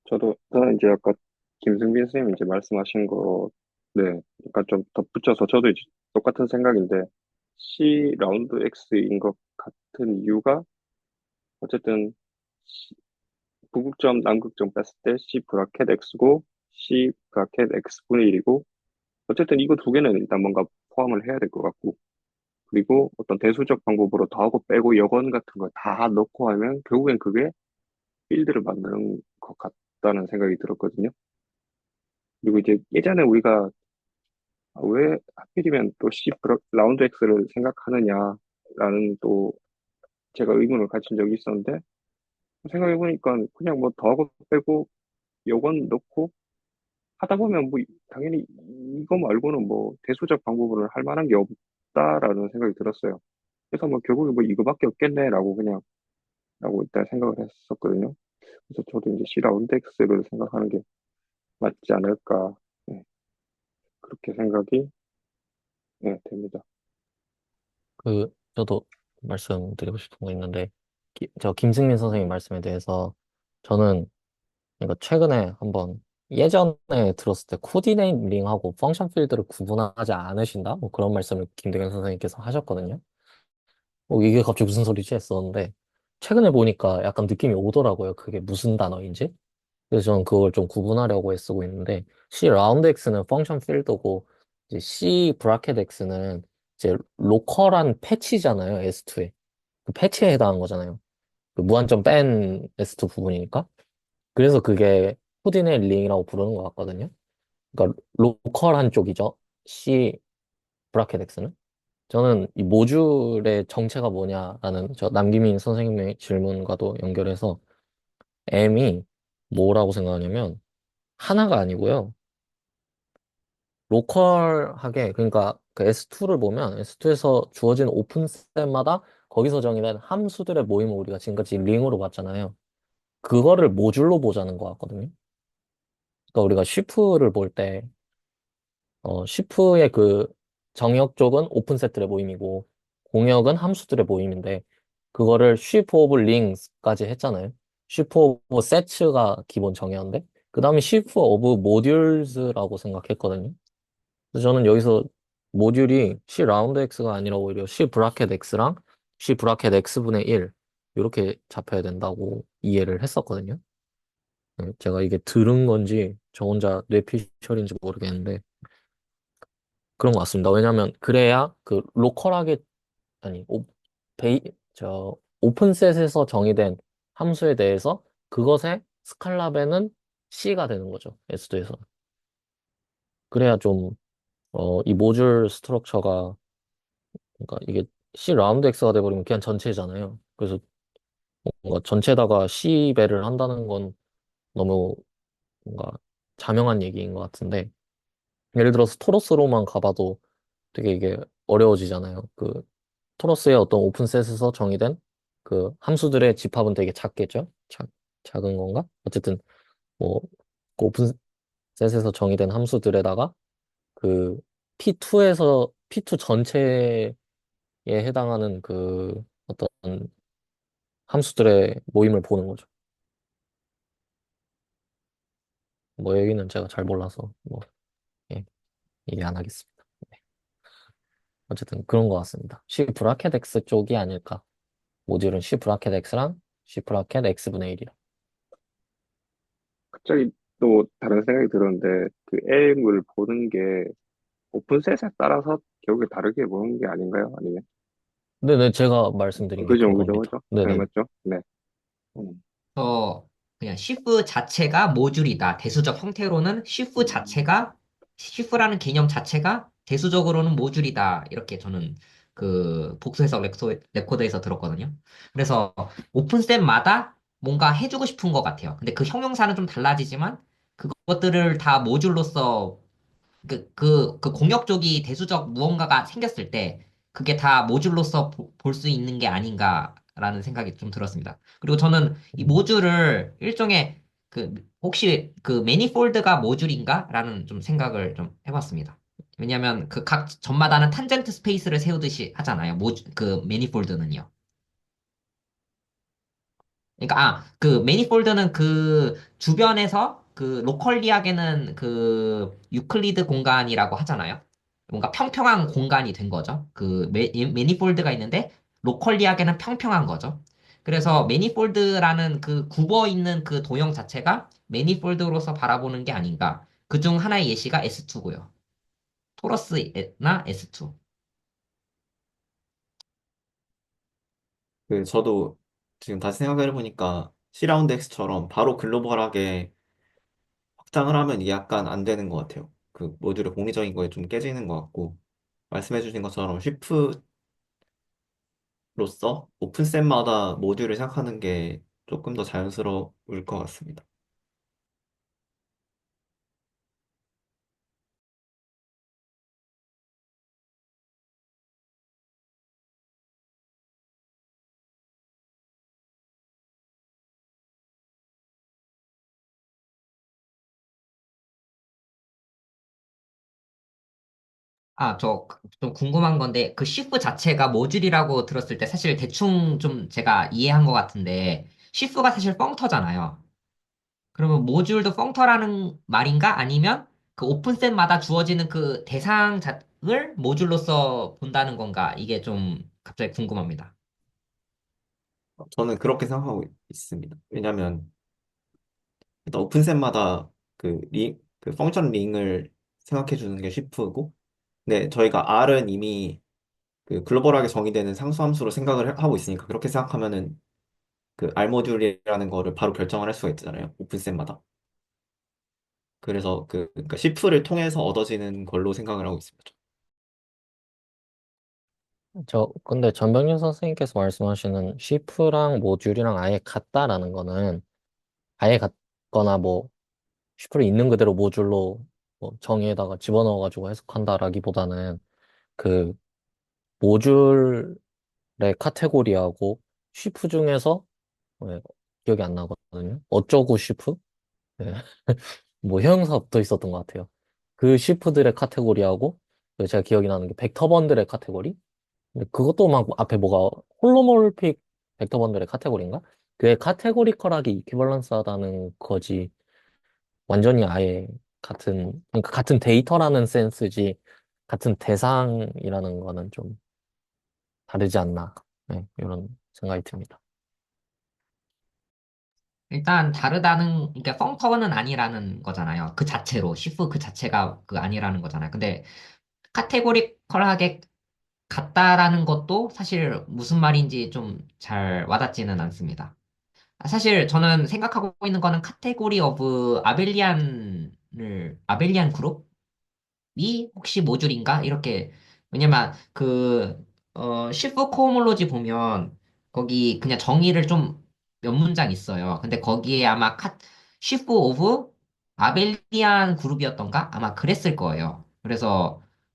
저는 이제 아까 김승빈 선생님 이제 말씀하신 거, 네, 약간 좀 덧붙여서 저도 이제 똑같은 생각인데, C 라운드 X인 것 같은 이유가, 어쨌든, 부극점, 남극점 뺐을 때 C 브라켓 X고, C 브라켓 X분의 1이고, 어쨌든 이거 두 개는 일단 뭔가 포함을 해야 될 것 같고, 그리고 어떤 대수적 방법으로 더하고 빼고 여건 같은 거 다 넣고 하면 결국엔 그게 필드를 만드는 것 같다는 생각이 들었거든요. 그리고 이제 예전에 우리가 왜 하필이면 또 라운드 X를 생각하느냐라는 또 제가 의문을 가진 적이 있었는데 생각해보니까 그냥 뭐 더하고 빼고 요건 넣고 하다 보면 뭐 당연히 이거 말고는 뭐 대수적 방법으로 할 만한 게 없다라는 생각이 들었어요. 그래서 뭐 결국에 뭐 이거밖에 없겠네라고 그냥 라고 일단 생각을 했었거든요. 그래서 저도 이제 C 라운드 X를 생각하는 게 맞지 않을까, 네, 그렇게 생각이, 네, 됩니다. 저도 말씀드리고 싶은 거 있는데, 저 김승민 선생님 말씀에 대해서 저는 그러니까 최근에 한번 예전에 들었을 때 코디네이링하고 펑션 필드를 구분하지 않으신다? 뭐 그런 말씀을 김대현 선생님께서 하셨거든요. 이게 갑자기 무슨 소리지 했었는데, 최근에 보니까 약간 느낌이 오더라고요. 그게 무슨 단어인지. 그래서 저는 그걸 좀 구분하려고 애쓰고 있는데, C 라운드 X는 펑션 필드고, 이제 C 브라켓 X는 이제 로컬한 패치잖아요, S2에. 그 패치에 해당한 거잖아요. 그 무한점 뺀 S2 부분이니까. 그래서 그게 코디네이 링이라고 부르는 것 같거든요. 그러니까 로컬한 쪽이죠. C 브라켓 X는. 저는 이 모듈의 정체가 뭐냐라는 저 남기민 선생님의 질문과도 연결해서 M이 뭐라고 생각하냐면 하나가 아니고요. 로컬하게 그러니까 그 S2를 보면 S2에서 주어진 오픈셋마다 거기서 정의된 함수들의 모임을 우리가 지금까지 링으로 봤잖아요. 그거를 모듈로 보자는 것 같거든요. 그러니까 우리가 쉬프를 볼 때 쉬프의 그 정역 쪽은 오픈셋들의 모임이고 공역은 함수들의 모임인데 그거를 쉬프 오브 링스까지 했잖아요. 쉬프 오브 세츠가 기본 정의인데 그 다음에 쉬프 오브 모듈즈라고 생각했거든요. 그래서 저는 여기서 모듈이 C 라운드 X가 아니라 오히려 C 브라켓 X랑 C 브라켓 X분의 1 이렇게 잡혀야 된다고 이해를 했었거든요. 제가 이게 들은 건지 저 혼자 뇌피셜인지 모르겠는데 그런 것 같습니다. 왜냐하면 그래야 그 로컬하게 아니 베이 저 오픈셋에서 정의된 함수에 대해서 그것의 스칼라벤은 C가 되는 거죠. S2에서. 그래야 좀 이 모듈 스트럭처가 그러니까 이게 C 라운드 X가 돼버리면 그냥 전체잖아요. 그래서 뭔가 전체에다가 C 배를 한다는 건 너무 뭔가 자명한 얘기인 것 같은데 예를 들어서 토러스로만 가봐도 되게 이게 어려워지잖아요. 그 토러스의 어떤 오픈셋에서 정의된 그 함수들의 집합은 되게 작겠죠? 작은 건가? 어쨌든 뭐 그 오픈셋에서 정의된 함수들에다가 그 P2 전체에 해당하는 그 어떤 함수들의 모임을 보는 거죠. 뭐 여기는 제가 잘 몰라서 뭐 예, 얘기 안 하겠습니다. 네. 어쨌든 그런 것 같습니다. C 브라켓 X 쪽이 아닐까. 모듈은 C 브라켓 X랑 C 브라켓 X분의 1이라. 갑자기 또 다른 생각이 들었는데, 그 M을 보는 게 오픈셋에 따라서 결국에 다르게 보는 게 아닌가요? 아니면? 네네, 제가 말씀드린 게 그죠, 그죠, 그겁니다. 그죠? 네, 네네. 맞죠? 네. 음, 저 그냥 shift 자체가 모듈이다. 대수적 형태로는 shift 자체가 shift라는 개념 자체가 대수적으로는 모듈이다. 이렇게 저는 그 복수 해석 레코드에서 들었거든요. 그래서 오픈셋마다 뭔가 해주고 싶은 것 같아요. 근데 그 형용사는 좀 달라지지만 그것들을 다 모듈로서 그 공역 쪽이 대수적 무언가가 생겼을 때 그게 다 모듈로서 볼 수 있는 게 아닌가라는 생각이 좀 들었습니다. 그리고 저는 이 모듈을 일종의 혹시 그 매니폴드가 모듈인가라는 좀 생각을 좀 해봤습니다. 왜냐하면 그 각 점마다는 탄젠트 스페이스를 세우듯이 하잖아요. 그 매니폴드는요. 그러니까 그 매니폴드는 그 주변에서 그 로컬리하게는 그 유클리드 공간이라고 하잖아요. 뭔가 평평한 공간이 된 거죠. 그 매니폴드가 있는데 로컬리하게는 평평한 거죠. 그래서 매니폴드라는 그 굽어 있는 그 도형 자체가 매니폴드로서 바라보는 게 아닌가. 그중 하나의 예시가 S2고요. 토러스나 S2. 그 저도 지금 다시 생각을 해보니까 C라운드 X처럼 바로 글로벌하게 확장을 하면 이게 약간 안 되는 것 같아요. 그 모듈의 공리적인 거에 좀 깨지는 것 같고 말씀해주신 것처럼 쉬프로서 오픈셋마다 모듈을 생각하는 게 조금 더 자연스러울 것 같습니다. 좀 궁금한 건데, 그 shift 자체가 모듈이라고 들었을 때 사실 대충 좀 제가 이해한 것 같은데, shift가 사실 펑터잖아요. 그러면 모듈도 펑터라는 말인가? 아니면 그 오픈셋마다 주어지는 그 대상을 모듈로서 본다는 건가? 이게 좀 갑자기 궁금합니다. 저는 그렇게 생각하고 있습니다. 왜냐하면 일단 오픈셋마다 그 펑션 링을 생각해 주는 게 쉬프고, 근데 저희가 R은 이미 그 글로벌하게 정의되는 상수함수로 하고 있으니까 그렇게 생각하면은 그 R 모듈이라는 거를 바로 결정을 할 수가 있잖아요. 오픈셋마다. 그래서 그러니까 시프를 통해서 얻어지는 걸로 생각을 하고 있습니다. 근데 전병준 선생님께서 말씀하시는 시프랑 모듈이랑 아예 같다라는 거는 아예 같거나 뭐 시프를 있는 그대로 모듈로 뭐 정의에다가 집어넣어가지고 해석한다라기보다는 그 모듈의 카테고리하고 시프 중에서 왜 기억이 안 나거든요. 어쩌고 시프? 네. 뭐 형용사 붙어 있었던 것 같아요. 그 시프들의 카테고리하고 그 제가 기억이 나는 게 벡터번들의 카테고리? 근데 그것도 막 앞에 뭐가 홀로몰픽 벡터번들의 카테고리인가? 그게 카테고리컬하게 이퀴벌런스하다는 거지. 완전히 아예 그러니까 같은 데이터라는 센스지 같은 대상이라는 거는 좀 다르지 않나. 네, 이런 생각이 듭니다. 일단 그러니까 펑터는 아니라는 거잖아요. 그 자체로, shift 그 자체가 그 아니라는 거잖아요. 근데 카테고리컬하게 같다라는 것도 사실 무슨 말인지 좀 잘 와닿지는 않습니다. 사실 저는 생각하고 있는 거는 카테고리 오브 아벨리안 그룹이 혹시 모듈인가? 이렇게, 왜냐면 시프 코호몰로지 보면 거기 그냥 정의를 좀 몇 문장 있어요. 근데 거기에 아마 시프 오브 아벨리안 그룹이었던가? 아마 그랬을 거예요.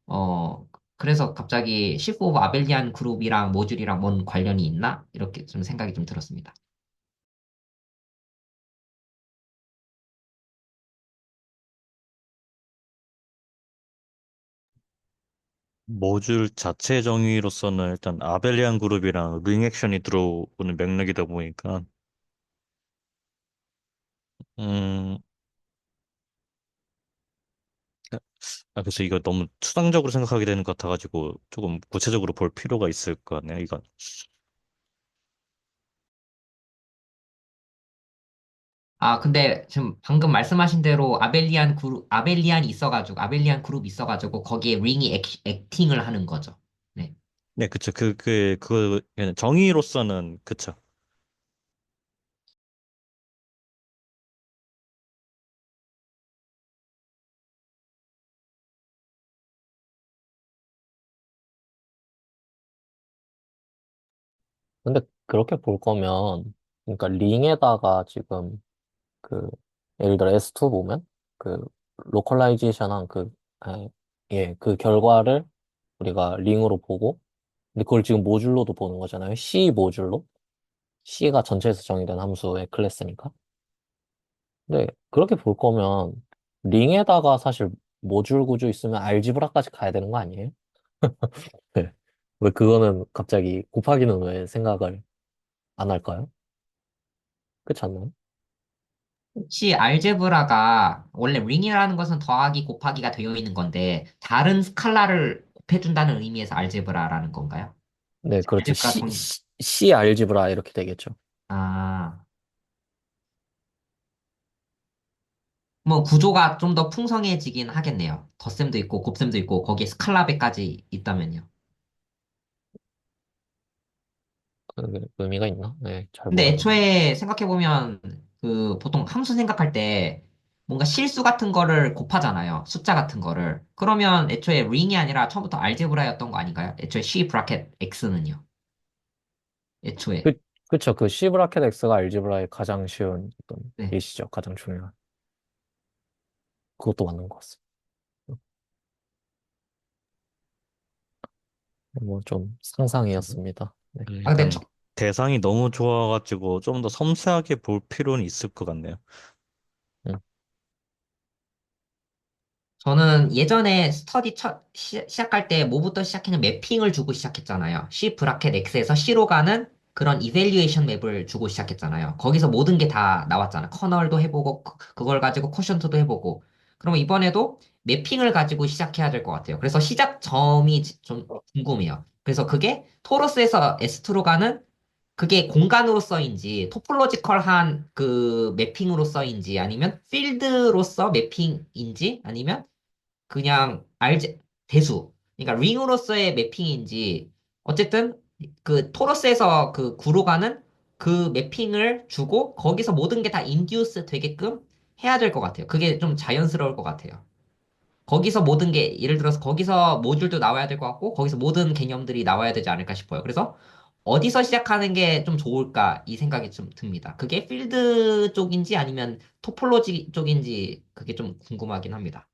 어, 그래서 갑자기 시프 오브 아벨리안 그룹이랑 모듈이랑 뭔 관련이 있나? 이렇게 좀 생각이 좀 들었습니다. 모듈 자체 정의로서는 일단 아벨리안 그룹이랑 링 액션이 들어오는 맥락이다 보니까 음, 그래서 이거 너무 추상적으로 생각하게 되는 것 같아가지고 조금 구체적으로 볼 필요가 있을 것 같네요, 이건. 근데 지금 방금 말씀하신 대로 아벨리안 그룹 있어가지고, 거기에 링이 액팅을 하는 거죠. 네. 네, 그쵸. 그냥 정의로서는, 그쵸. 근데 그렇게 볼 거면, 그러니까 링에다가 지금 그, 예를 들어 S2 보면, 그, 로컬라이제이션한 그 결과를 우리가 링으로 보고, 근데 그걸 지금 모듈로도 보는 거잖아요. C 모듈로. C가 전체에서 정의된 함수의 클래스니까. 근데 그렇게 볼 거면, 링에다가 사실 모듈 구조 있으면 알지브라까지 가야 되는 거 아니에요? 네. 왜 그거는 갑자기 곱하기는 왜 생각을 안 할까요? 그렇지 않나요? 혹시 알제브라가 원래 링이라는 것은 더하기 곱하기가 되어 있는 건데 다른 스칼라를 곱해준다는 의미에서 알제브라라는 건가요? 네, 그렇죠. 알제브라 정 C 알지브라 이렇게 되겠죠. 아, 뭐 구조가 좀 더 풍성해지긴 하겠네요. 덧셈도 있고 곱셈도 있고 거기에 스칼라배까지 있다면요. 의미가 있나? 네, 잘 근데 모르겠네. 애초에 생각해보면 그 보통 함수 생각할 때 뭔가 실수 같은 거를 곱하잖아요. 숫자 같은 거를. 그러면 애초에 링이 아니라 처음부터 알제브라였던 거 아닌가요? 애초에 C 브라켓 X는요. 애초에. 그, 그쵸. 그 C 브라켓 X가 알지브라의 가장 쉬운 어떤 네. 예시죠. 가장 중요한. 그것도 맞는 것 같습니다. 뭐 좀 상상이었습니다. 네. 아, 근데 일단 대상이 너무 좋아가지고 좀 더 섬세하게 볼 필요는 있을 것 같네요. 음. 저는 예전에 스터디 시작할 때 뭐부터 시작했냐면 매핑을 주고 시작했잖아요. C 브라켓 X에서 C로 가는 그런 이밸류에이션 맵을 주고 시작했잖아요. 거기서 모든 게 다 나왔잖아. 커널도 해보고 그걸 가지고 쿼션트도 해보고. 그러면 이번에도 매핑을 가지고 시작해야 될 것 같아요. 그래서 시작점이 좀 궁금해요. 그래서 그게 토러스에서 S2로 가는 그게 공간으로서인지 토폴로지컬한 그 매핑으로서인지 아니면 필드로서 매핑인지 아니면 그냥 대수. 그러니까 링으로서의 매핑인지 어쨌든 그 토러스에서 그 구로 가는 그 매핑을 주고 거기서 모든 게 다 인듀스 되게끔 해야 될 것 같아요. 그게 좀 자연스러울 것 같아요. 거기서 모든 게 예를 들어서 거기서 모듈도 나와야 될 것 같고 거기서 모든 개념들이 나와야 되지 않을까 싶어요. 그래서 어디서 시작하는 게 좀 좋을까 이 생각이 좀 듭니다. 그게 필드 쪽인지 아니면 토폴로지 쪽인지 그게 좀 궁금하긴 합니다.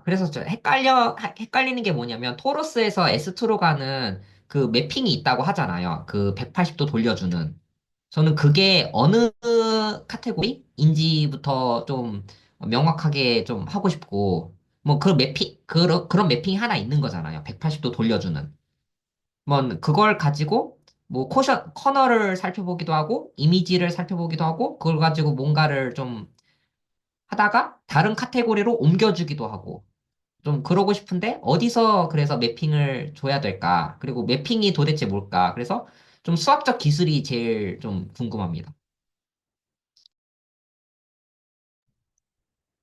그래서 헷갈리는 게 뭐냐면, 토러스에서 S2로 가는 그 매핑이 있다고 하잖아요. 그 180도 돌려주는. 저는 그게 어느 카테고리인지부터 좀 명확하게 좀 하고 싶고, 뭐 그런 매핑이 하나 있는 거잖아요. 180도 돌려주는. 뭐, 그걸 가지고, 뭐, 커널을 살펴보기도 하고, 이미지를 살펴보기도 하고, 그걸 가지고 뭔가를 좀 하다가 다른 카테고리로 옮겨주기도 하고, 좀 그러고 싶은데 어디서 그래서 매핑을 줘야 될까? 그리고 매핑이 도대체 뭘까? 그래서 좀 수학적 기술이 제일 좀 궁금합니다.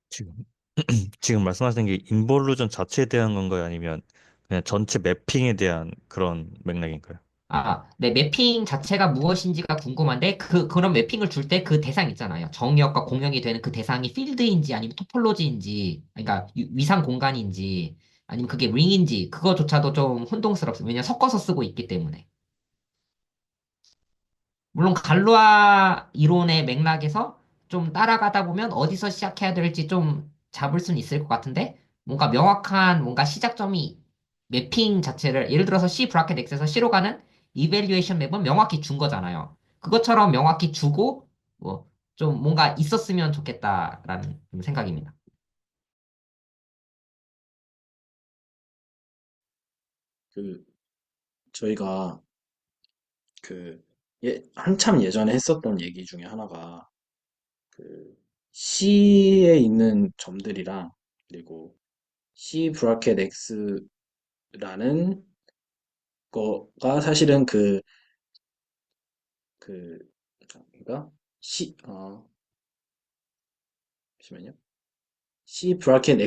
지금 지금 말씀하신 게 인볼루전 자체에 대한 건가요? 아니면 그냥 전체 매핑에 대한 그런 맥락인가요? 네, 매핑 자체가 무엇인지가 궁금한데 그런 매핑을 줄 때 그 대상 있잖아요. 정의역과 공역이 되는 그 대상이 필드인지 아니면 토폴로지인지, 그러니까 위상 공간인지 아니면 그게 링인지 그거조차도 좀 혼동스럽습니다. 왜냐면 섞어서 쓰고 있기 때문에. 물론 갈루아 이론의 맥락에서 좀 따라가다 보면 어디서 시작해야 될지 좀 잡을 수는 있을 것 같은데 뭔가 명확한 뭔가 시작점이 매핑 자체를 예를 들어서 C 브라켓 X에서 C로 가는 이밸류에이션 맵은 명확히 준 거잖아요. 그것처럼 명확히 주고 뭐 좀 뭔가 있었으면 좋겠다라는 생각입니다. 그 저희가 그 한참 예전에 했었던 얘기 중에 하나가 그 C에 있는 점들이랑 그리고 C 브라켓 X라는 거가 사실은 그 그러니까 C 잠시만요. C 브라켓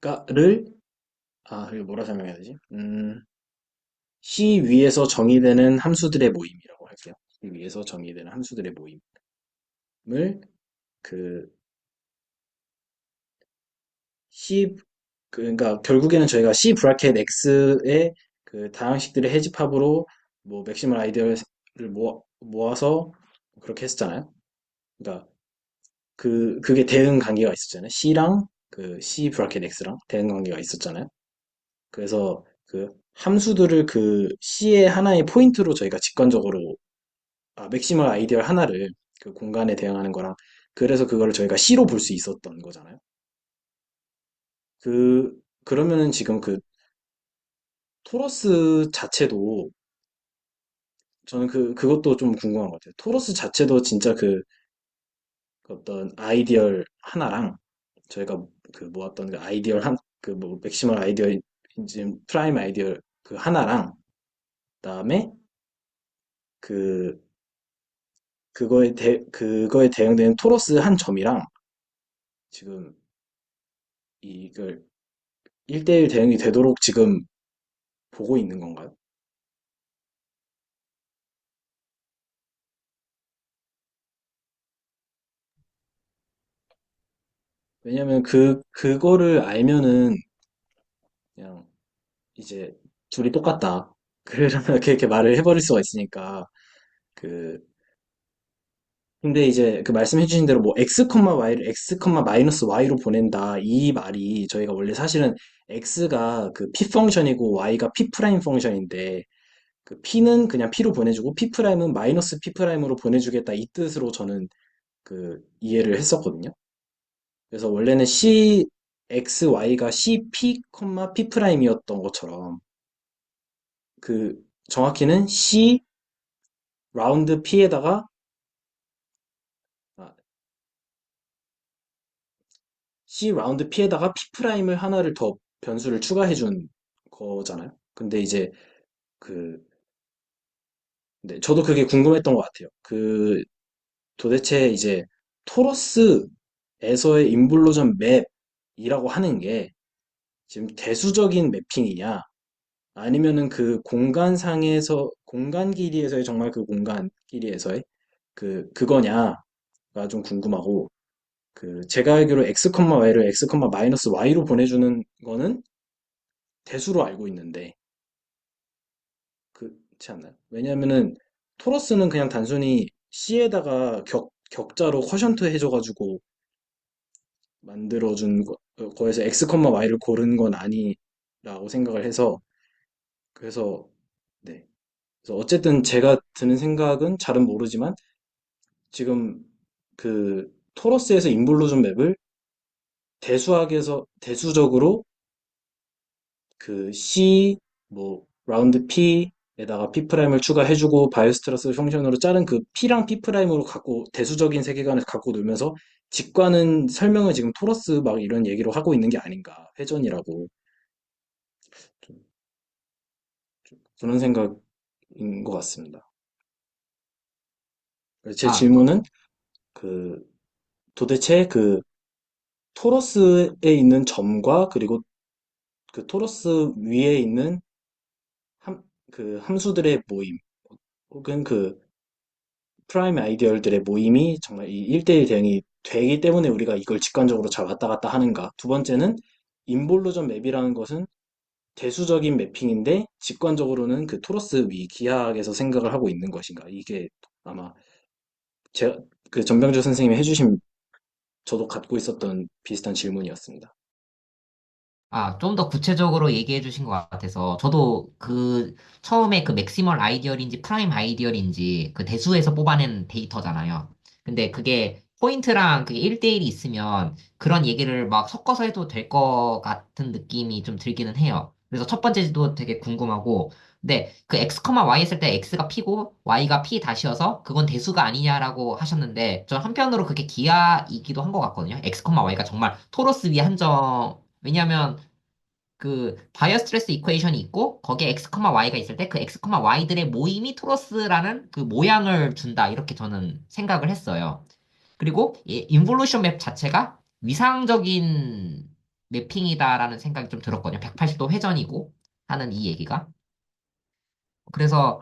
X가를 이거 뭐라 설명해야 되지? C 위에서 정의되는 함수들의 모임이라고 할게요. C 위에서 정의되는 함수들의 모임을 그 C 그러니까 결국에는 저희가 C 브라켓 X의 그 다항식들의 해집합으로 뭐 맥시멀 아이디어를 모아서 그렇게 했었잖아요. 그러니까 그게 대응 관계가 있었잖아요. C랑 그 C 브라켓 X랑 대응 관계가 있었잖아요. 그래서 그 함수들을 그 C의 하나의 포인트로 저희가 직관적으로 맥시멀 아이디어 하나를 그 공간에 대응하는 거랑 그래서 그거를 저희가 C로 볼 수 있었던 거잖아요. 그러면은 지금 그 토러스 자체도 저는 그것도 좀 궁금한 것 같아요. 토러스 자체도 진짜 그 어떤 아이디얼 하나랑 저희가 그 모았던 그 아이디얼 그 뭐 맥시멀 아이디얼 지금 프라임 아이디얼 그 하나랑 그다음에 그 그거에 대응되는 토러스 한 점이랑 지금 이걸 1대1 대응이 되도록 지금 보고 있는 건가요? 왜냐면 그거를 알면은 그냥 이제 둘이 똑같다. 그러면 이렇게 말을 해버릴 수가 있으니까 그 근데 이제 그 말씀해주신 대로 뭐 x, y를 x, 마이너스 y로 보낸다 이 말이 저희가 원래 사실은 x가 그 p 펑션이고 y가 p 프라임 펑션인데 그 p는 그냥 p로 보내주고 p 프라임은 마이너스 p 프라임으로 보내주겠다 이 뜻으로 저는 그 이해를 했었거든요. 그래서 원래는 c x, y가 c p, p 프라임이었던 것처럼 그 정확히는 c 라운드 p에다가 아, C 라운드 P에다가 P 프라임을 하나를 더 변수를 추가해 준 거잖아요. 근데 이제 그, 네, 저도 그게 궁금했던 것 같아요. 도대체 이제 토러스에서의 인볼루전 맵이라고 하는 게 지금 대수적인 매핑이냐, 아니면은 그 공간 길이에서의 정말 그 공간 길이에서의 그거냐가 좀 궁금하고, 제가 알기로 x, y를 x, 마이너스 y로 보내주는 거는 대수로 알고 있는데 그렇지 않나요? 왜냐면은 토러스는 그냥 단순히 C에다가 격자로 쿼션트 해줘가지고 만들어준 거에서 x, y를 고른 건 아니라고 생각을 해서 그래서 네. 그래서 어쨌든 제가 드는 생각은 잘은 모르지만 지금 토러스에서 인볼루전 맵을 대수적으로 C 뭐 라운드 P에다가 P 프라임을 추가해주고 바이오스트러스 펑션으로 자른 그 P랑 P 프라임으로 갖고 대수적인 세계관을 갖고 놀면서 직관은 설명을 지금 토러스 막 이런 얘기로 하고 있는 게 아닌가 회전이라고 좀, 그런 생각인 것 같습니다. 그래서 제 아, 질문은 그 도대체 토러스에 있는 점과 그리고 그 토러스 위에 있는 함수들의 모임 혹은 프라임 아이디어들의 모임이 정말 이 1대1 대응이 되기 때문에 우리가 이걸 직관적으로 잘 왔다 갔다 하는가. 두 번째는 인볼루전 맵이라는 것은 대수적인 매핑인데 직관적으로는 그 토러스 위 기하학에서 생각을 하고 있는 것인가. 이게 아마 제가 전병주 선생님이 해주신 저도 갖고 있었던 비슷한 질문이었습니다. 좀 더 구체적으로 얘기해 주신 것 같아서, 저도 처음에 그 맥시멀 아이디얼인지 프라임 아이디얼인지 그 대수에서 뽑아낸 데이터잖아요. 근데 그게 포인트랑 그게 1대1이 있으면 그런 얘기를 막 섞어서 해도 될 것 같은 느낌이 좀 들기는 해요. 그래서 첫 번째도 되게 궁금하고, 근데 그 x, y 했을 때 x가 p고 y가 p 다시여서 그건 대수가 아니냐라고 하셨는데, 전 한편으로 그게 기하이기도 한 것 같거든요. x, y가 정말 토로스 위 한정, 왜냐면 바이어 스트레스 이퀘이션이 있고 거기에 x, y가 있을 때 그 x, y들의 모임이 토러스라는 그 모양을 준다. 이렇게 저는 생각을 했어요. 그리고 이 인볼루션 맵 자체가 위상적인 매핑이다라는 생각이 좀 들었거든요. 180도 회전이고 하는 이 얘기가. 그래서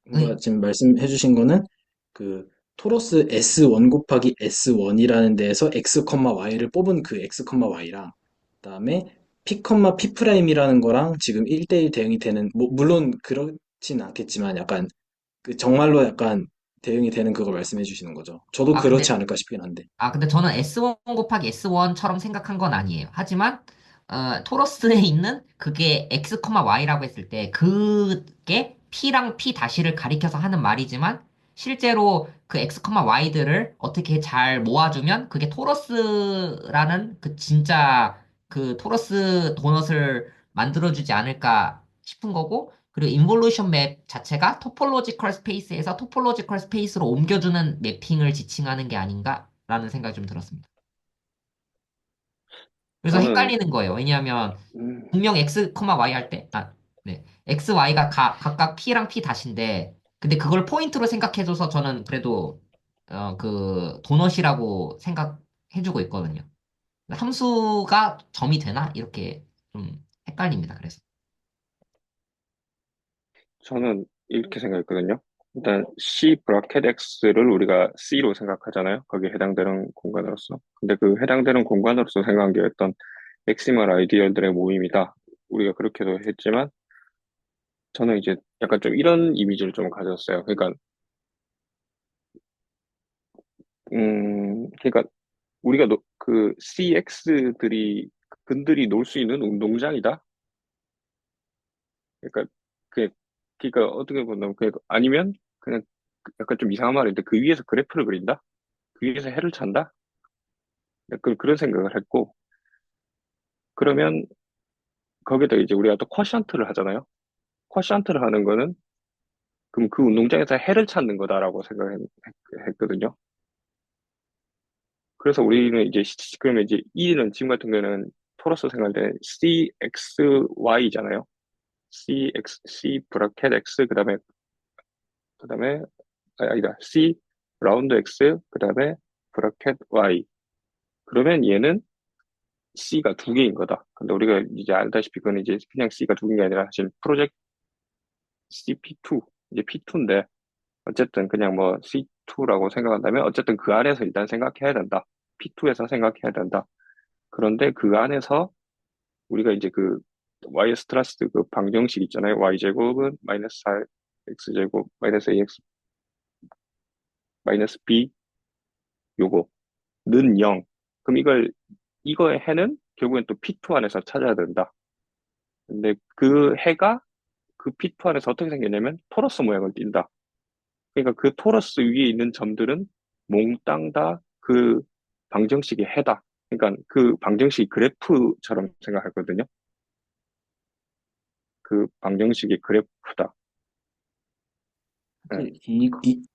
그러니까 지금 말씀해 주신 거는 그 토로스 S1 곱하기 S1이라는 데에서 X, Y를 뽑은 그 X, Y랑 그다음에 P, P 프라임이라는 거랑 지금 1대1 대응이 되는 뭐 물론 그렇진 않겠지만 약간 그 정말로 약간 대응이 되는 그걸 말씀해 주시는 거죠. 저도 아, 그렇지 근데 않을까 싶긴 한데. 근데 저는 S1 곱하기 S1처럼 생각한 건 아니에요. 하지만, 토러스에 있는 그게 X, Y라고 했을 때, 그게 P랑 P 다시를 가리켜서 하는 말이지만, 실제로 그 X, Y들을 어떻게 잘 모아주면, 그게 토러스라는 그 진짜 그 토러스 도넛을 만들어주지 않을까 싶은 거고, 그리고 인볼루션 맵 자체가 토폴로지컬 스페이스에서 토폴로지컬 스페이스로 옮겨주는 매핑을 지칭하는 게 아닌가라는 생각이 좀 들었습니다. 그래서 저는, 헷갈리는 거예요. 왜냐하면 음, 분명 x, y 할 때, 네, x, y가 각각 p랑 p 다시인데, 근데 그걸 포인트로 생각해줘서 저는 그래도 그 도넛이라고 생각해주고 있거든요. 함수가 점이 되나? 이렇게 좀 헷갈립니다. 그래서. 저는 이렇게 생각했거든요. 일단 C 브라켓 X를 우리가 C로 생각하잖아요. 거기에 해당되는 공간으로서. 근데 그 해당되는 공간으로서 생각한 게 어떤 맥시멀 아이디어들의 모임이다. 우리가 그렇게도 했지만 저는 이제 약간 좀 이런 이미지를 좀 가졌어요. 그러니까 그러니까 우리가 그 CX들이 근들이 놀 수 있는 운동장이다. 그러니까 그 그러니까 어떻게 보면 그 아니면 그냥 약간 좀 이상한 말인데 그 위에서 그래프를 그린다. 그 위에서 해를 찬다. 약간 그런 생각을 했고 그러면 거기다 이제 우리가 또 쿼션트를 하잖아요. 쿼션트를 하는 거는 그럼 그 운동장에서 해를 찾는 거다라고 생각했거든요. 그래서 우리는 이제 그러면 이제 E는 지금 같은 경우는 토러스 생각할 때 CXY잖아요. C 브라켓 X 그다음에 아니다. C 라운드 X 그다음에 브라켓 Y. 그러면 얘는 C가 두 개인 거다. 근데 우리가 이제 알다시피 그건 이제 그냥 C가 두 개가 아니라 사실 프로젝트 CP2 이제 P2인데 어쨌든 그냥 뭐 C2라고 생각한다면 어쨌든 그 안에서 일단 생각해야 된다. P2에서 생각해야 된다. 그런데 그 안에서 우리가 이제 그 y 스트라스 그 방정식 있잖아요. y제곱은 마이너스 4x제곱 마이너스 ax 마이너스 b 요거는 0. 그럼 이거의 해는 결국엔 또 P2 안에서 찾아야 된다. 근데 그 해가 그 P2 안에서 어떻게 생겼냐면 토러스 모양을 띈다. 그러니까 그 토러스 위에 있는 점들은 몽땅 다 그 방정식의 해다. 그러니까 그 방정식이 그래프처럼 생각했거든요. 그 방정식이 그래프다. 네.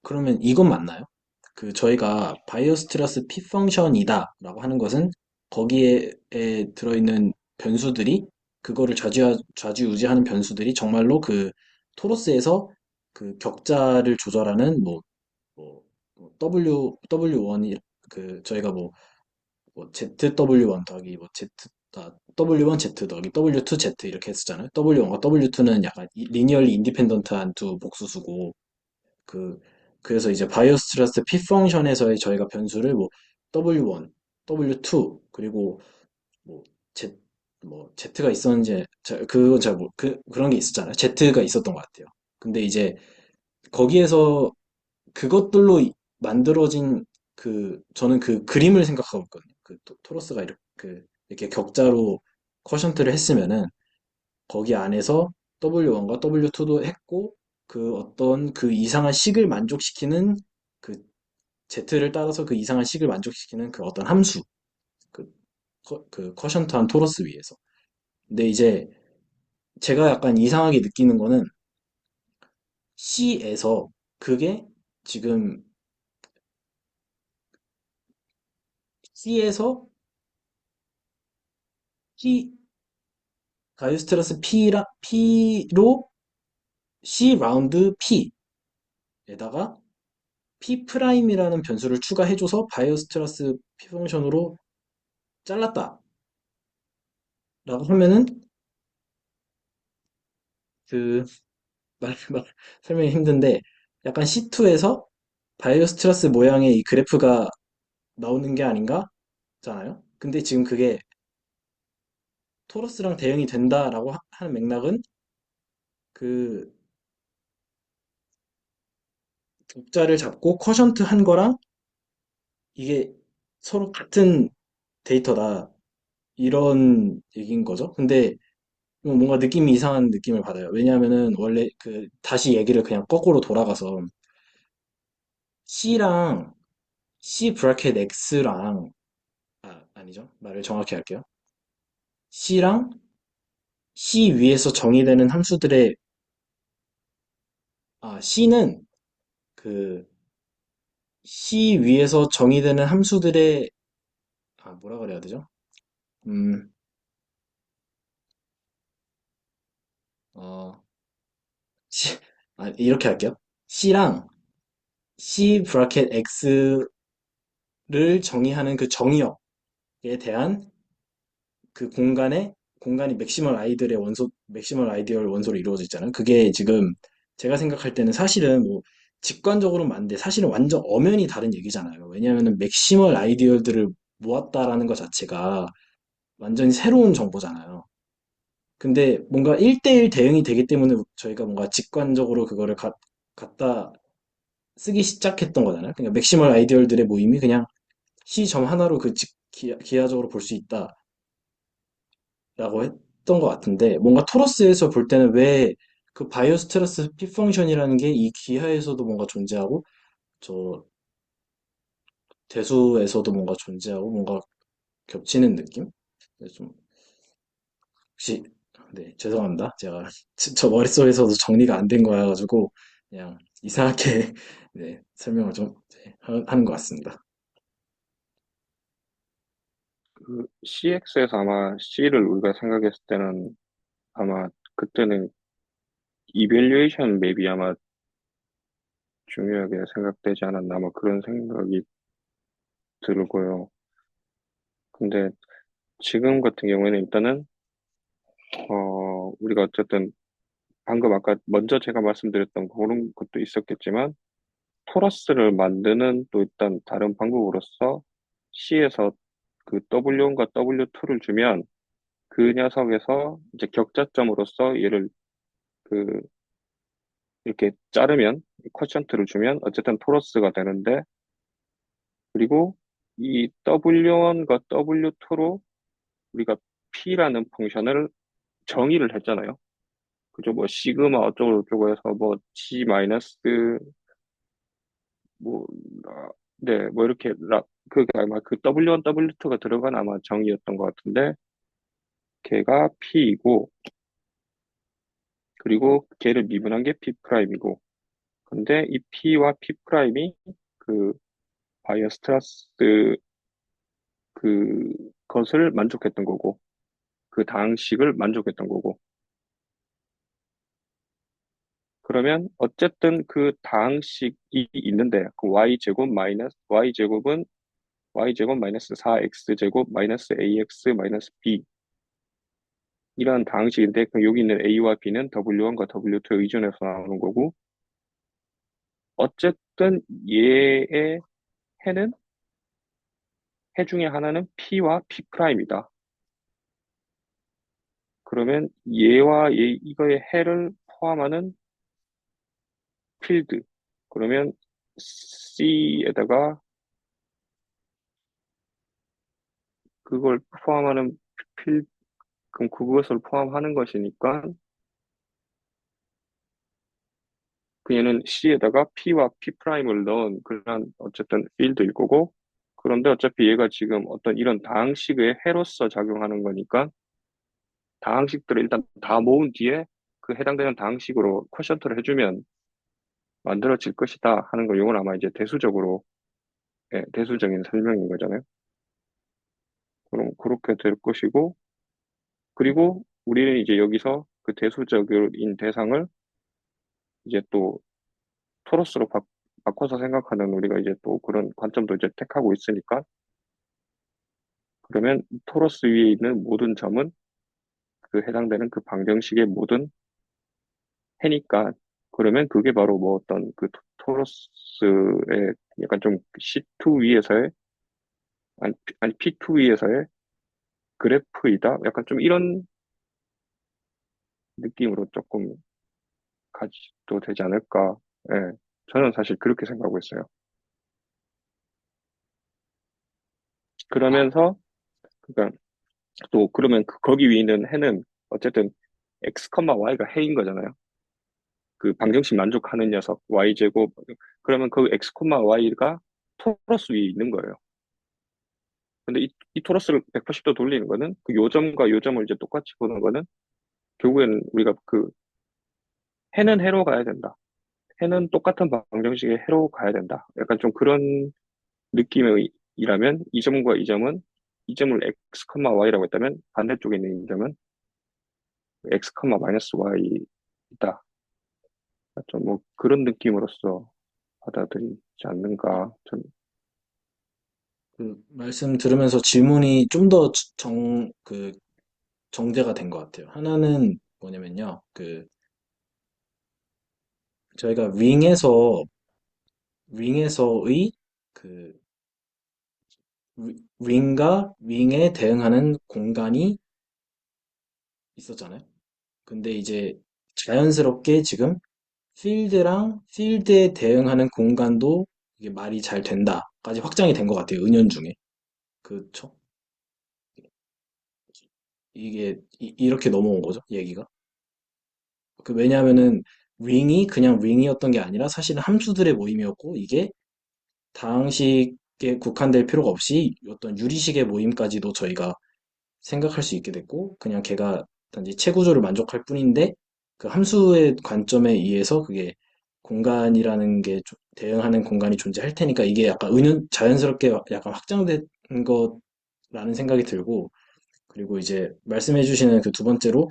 그러면 이건 맞나요? 그 저희가 바이오스트러스 P 펑션이다라고 하는 것은 거기에 들어있는 변수들이 그거를 좌지우지하는 변수들이 정말로 그 토로스에서 그 격자를 조절하는 W1이 그 저희가 ZW1 더하기 W1 Z 더하기 W2 Z 이렇게 했었잖아요. W1과 W2는 약간 리니얼리 인디펜던트한 두 복수수고 그, 그래서 이제 바이오스트러스 P 펑션에서의 저희가 변수를 W1, W2, 그리고 뭐 Z, Z가 있었는지, 그건 그런 게 있었잖아요. Z가 있었던 것 같아요. 근데 이제 거기에서 그것들로 만들어진 저는 그 그림을 생각하고 있거든요. 그 토러스가 이렇게 격자로 쿼션트를 했으면은 거기 안에서 W1과 W2도 했고 그 어떤 그 이상한 식을 만족시키는 그 Z를 따라서 그 이상한 식을 만족시키는 그 어떤 함수 그, 그 쿼션트한 토러스 위에서 근데 이제 제가 약간 이상하게 느끼는 거는 C에서 그게 지금 C에서 P 가이스트러스 P로 C 라운드 P에다가 P 프라임이라는 변수를 추가해줘서 바이오스트러스 P 펑션으로 잘랐다. 라고 하면은 그 말 설명이 힘든데 약간 C2에서 바이오스트러스 모양의 이 그래프가 나오는 게 아닌가? 잖아요. 근데 지금 그게 토러스랑 대응이 된다라고 하는 맥락은 그 독자를 잡고 쿼션트 한 거랑 이게 서로 같은 데이터다. 이런 얘기인 거죠. 근데 뭔가 느낌이 이상한 느낌을 받아요. 왜냐하면은 원래 그 다시 얘기를 그냥 거꾸로 돌아가서 C랑 C 브래켓 X랑 아니죠. 말을 정확히 할게요. C랑 C 위에서 정의되는 함수들의 C는 그 C 위에서 정의되는 함수들의 뭐라 그래야 되죠? 음, 어, C, 이렇게 할게요. C랑 C 브래켓 X를 정의하는 그 정의역에 대한 그 공간이 맥시멀 아이디얼 원소로 이루어져 있잖아요. 그게 지금 제가 생각할 때는 사실은 뭐 직관적으로는 맞는데 사실은 완전 엄연히 다른 얘기잖아요. 왜냐하면은 맥시멀 아이디얼들을 모았다라는 것 자체가 완전히 새로운 정보잖아요. 근데 뭔가 1대1 대응이 되기 때문에 저희가 뭔가 직관적으로 그거를 갖다 쓰기 시작했던 거잖아요. 그러니까 맥시멀 아이디얼들의 모임이 그냥 시점 하나로 기하적으로 볼 수 있다라고 했던 것 같은데 뭔가 토러스에서 볼 때는 왜 그 바이오스트러스 피 펑션이라는 게 이 기하에서도 뭔가 존재하고 저 대수에서도 뭔가 존재하고 뭔가 겹치는 느낌? 네, 좀 혹시 네 죄송합니다. 제가 저 머릿속에서도 정리가 안 된 거여가지고 그냥 이상하게 네, 설명을 좀 하는 것 같습니다. 그 CX에서 아마 C를 우리가 생각했을 때는 아마 그때는 이밸류에이션 맵이 아마 중요하게 생각되지 않았나 아마 그런 생각이 들고요. 근데 지금 같은 경우에는 일단은 우리가 어쨌든 방금 아까 먼저 제가 말씀드렸던 그런 것도 있었겠지만 토러스를 만드는 또 일단 다른 방법으로서 C에서 그 W1과 W2를 주면 그 녀석에서 이제 격자점으로서 얘를 그 이렇게 자르면 쿼션트를 주면 어쨌든 토러스가 되는데 그리고 이 W1과 W2로 우리가 P라는 펑션을 정의를 했잖아요. 그죠? 뭐 시그마 어쩌고 저쩌고 해서 뭐 G 마이너스 뭐 네, 뭐 이렇게 그게 아마 그 W1, W2가 들어간 아마 정의였던 것 같은데 걔가 P이고 그리고 걔를 미분한 게 P 프라임이고 근데 이 P와 P 프라임이 그 바이어스트라스 그 것을 만족했던 거고 그 방식을 만족했던 거고 그러면 어쨌든 그 다항식이 있는데 그 y제곱 마이너스 y제곱은 y제곱 마이너스 4x제곱 마이너스 ax 마이너스 b 이런 다항식인데 그 여기 있는 a와 b는 w1과 w2에 의존해서 나오는 거고 어쨌든 얘의 해는 해 중에 하나는 p와 p 프라임이다. 그러면 얘와 얘 이거의 해를 포함하는 필드 그러면 C에다가 그걸 포함하는 필 그럼 그것을 포함하는 것이니까 그 얘는 C에다가 P와 P 프라임을 넣은 그런 어쨌든 필드일 거고 그런데 어차피 얘가 지금 어떤 이런 다항식의 해로서 작용하는 거니까 다항식들을 일단 다 모은 뒤에 그 해당되는 다항식으로 쿼션트를 해주면 만들어질 것이다 하는 거 이건 아마 이제 대수적으로 대수적인 설명인 거잖아요. 그럼 그렇게 될 것이고 그리고 우리는 이제 여기서 그 대수적인 대상을 이제 또 토러스로 바꿔서 생각하는 우리가 이제 또 그런 관점도 이제 택하고 있으니까 그러면 토러스 위에 있는 모든 점은 그 해당되는 그 방정식의 모든 해니까 그러면 그게 바로 뭐 어떤 그 토러스의 약간 좀 C2 위에서의 아니 P2 위에서의 그래프이다. 약간 좀 이런 느낌으로 조금 가지도 되지 않을까. 예. 저는 사실 그렇게 생각하고 있어요. 아, 그러면서 그러니까 또 그러면 거기 위에 있는 해는 어쨌든 x, y가 해인 거잖아요. 그 방정식 만족하는 녀석 y 제곱 그러면 그 x, y가 토러스 위에 있는 거예요. 근데 이 토러스를 180도 돌리는 거는 그 요점과 요점을 이제 똑같이 보는 거는 결국에는 우리가 그 해는 해로 가야 된다. 해는 똑같은 방정식의 해로 가야 된다. 약간 좀 그런 느낌이라면 이 점과 이 점은 이 점을 x, y라고 했다면 반대쪽에 있는 이 점은 x, 마이너스 y이다. 좀 뭐 그런 느낌으로서 받아들이지 않는가. 좀 그 말씀 들으면서 질문이 좀 더 정제가 된 것 같아요. 하나는 뭐냐면요. 저희가 윙에서의 그 윙과 윙에 대응하는 공간이 있었잖아요. 근데 이제 자연스럽게 지금 필드랑 필드에 대응하는 공간도 이게 말이 잘 된다까지 확장이 된 것 같아요. 은연중에. 그쵸? 이게 렇게 넘어온 거죠, 얘기가. 왜냐하면은 윙이 그냥 윙이었던 게 아니라 사실은 함수들의 모임이었고 이게 다항식에 국한될 필요가 없이 어떤 유리식의 모임까지도 저희가 생각할 수 있게 됐고 그냥 걔가 단지 채구조를 만족할 뿐인데 그 함수의 관점에 의해서 그게 공간이라는 게 대응하는 공간이 존재할 테니까 이게 약간 자연스럽게 약간 확장된 거라는 생각이 들고 그리고 이제 말씀해 주시는 그 두 번째로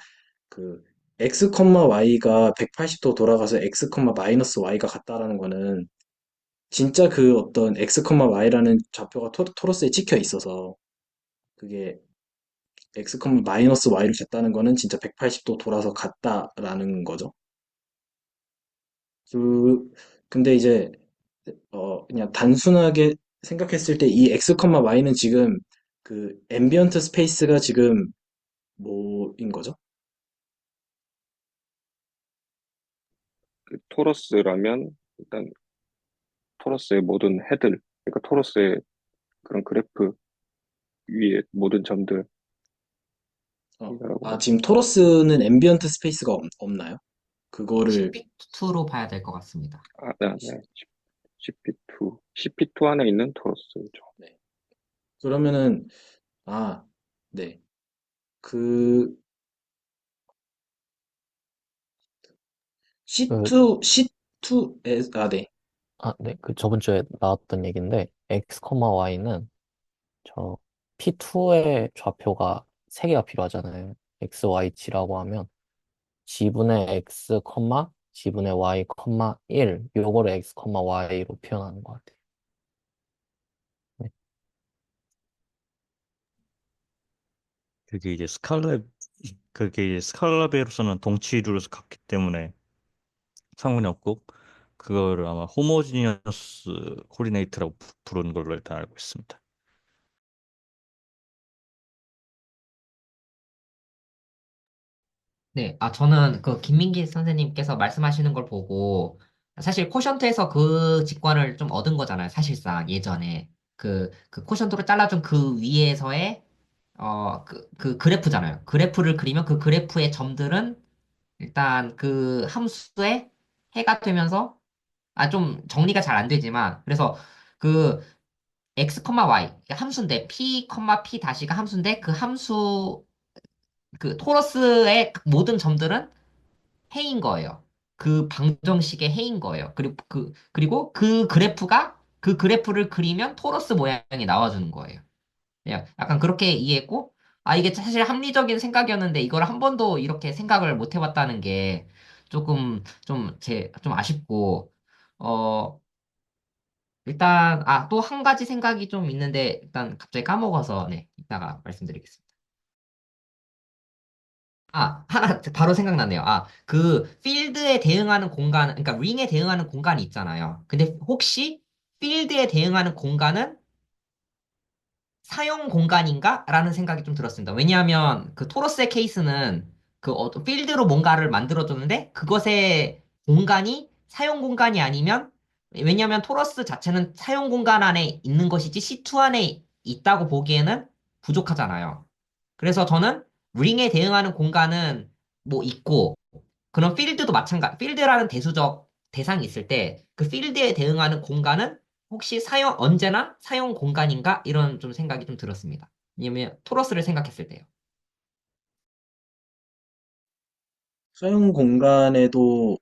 그 x, y가 180도 돌아가서 x, 마이너스 y가 같다라는 거는 진짜 그 어떤 x, y라는 좌표가 토로스에 찍혀 있어서 그게 x, 마이너스 y를 같다는 거는 진짜 180도 돌아서 같다라는 거죠. 그 근데 이제 그냥 단순하게 생각했을 때 이 x, y는 지금 그 앰비언트 스페이스가 지금 뭐인 거죠? 그 토러스라면 일단 토러스의 모든 해들, 그러니까 토러스의 그런 그래프 위에 모든 점들 이거라고. 지금 토러스는 앰비언트 스페이스가 없나요? 그거를 CP2로 봐야 될 것 같습니다. 네. CP2, CP2 안에 있는 토러스죠. 네. 그러면은 아, 네. 그 그, C2S 네. 네. 그 저번 주에 나왔던 얘기인데, x, y는 저 P2의 좌표가 3개가 필요하잖아요. x, y, g라고 하면 g분의 x, g분의 y, 1 요거를 x, y로 표현하는 것 같아요. 네. 그게 이제 스칼라베로서는 동치류로서 같기 때문에 상관이 없고 그거를 아마 호모지니어스 코디네이트라고 부르는 걸로 일단 알고 있습니다. 네, 저는 그 김민기 선생님께서 말씀하시는 걸 보고 사실 코션트에서 그 직관을 좀 얻은 거잖아요. 사실상 예전에 그 코션트로 잘라준 그 위에서의 그 그래프잖아요. 그래프를 그리면 그 그래프의 점들은 일단 그 함수의 해가 되면서 좀 정리가 잘 안 되지만 그래서 그 x, y 함수인데 p, p 다시가 함수인데 그 함수 그 토러스의 모든 점들은 해인 거예요. 그 방정식의 해인 거예요. 그리고 그 그래프를 그리면 토러스 모양이 나와주는 거예요. 그냥 약간 그렇게 이해했고, 이게 사실 합리적인 생각이었는데 이걸 한 번도 이렇게 생각을 못 해봤다는 게 조금 좀 아쉽고, 어, 일단, 또 한 가지 생각이 좀 있는데, 일단 갑자기 까먹어서, 네, 이따가 말씀드리겠습니다. 하나 바로 생각났네요. 그 필드에 대응하는 공간, 그러니까 링에 대응하는 공간이 있잖아요. 근데 혹시 필드에 대응하는 공간은 사용 공간인가? 라는 생각이 좀 들었습니다. 왜냐하면 그 토러스의 케이스는 그 어떤 필드로 뭔가를 만들어줬는데 그것의 공간이 사용 공간이 아니면 왜냐하면 토러스 자체는 사용 공간 안에 있는 것이지 C2 안에 있다고 보기에는 부족하잖아요. 그래서 저는 링에 대응하는 공간은 뭐 있고 그런 필드도 필드라는 대수적 대상이 있을 때 그 필드에 대응하는 공간은 혹시 언제나 사용 공간인가? 이런 좀 생각이 좀 들었습니다. 왜냐면 토러스를 생각했을 때요. 사용 공간에도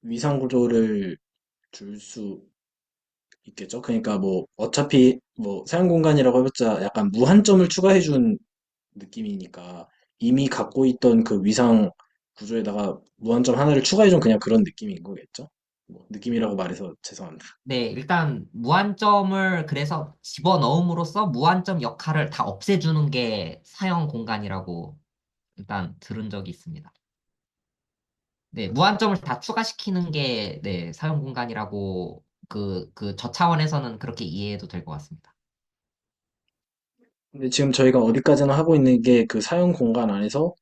위상 구조를 줄 수 있겠죠. 그러니까 뭐 어차피 뭐 사용 공간이라고 해봤자 약간 무한점을 추가해준 느낌이니까 이미 갖고 있던 그 위상 구조에다가 무한점 하나를 추가해준 그냥 그런 느낌인 거겠죠. 뭐 느낌이라고 말해서 죄송합니다. 네, 일단 무한점을 그래서 집어넣음으로써 무한점 역할을 다 없애주는 게 사용 공간이라고 일단 들은 적이 있습니다. 네, 무한점을 다 추가시키는 게, 네, 사용 공간이라고, 저 차원에서는 그렇게 이해해도 될 것 같습니다. 근데 지금 저희가 어디까지나 하고 있는 게 그 사용 공간 안에서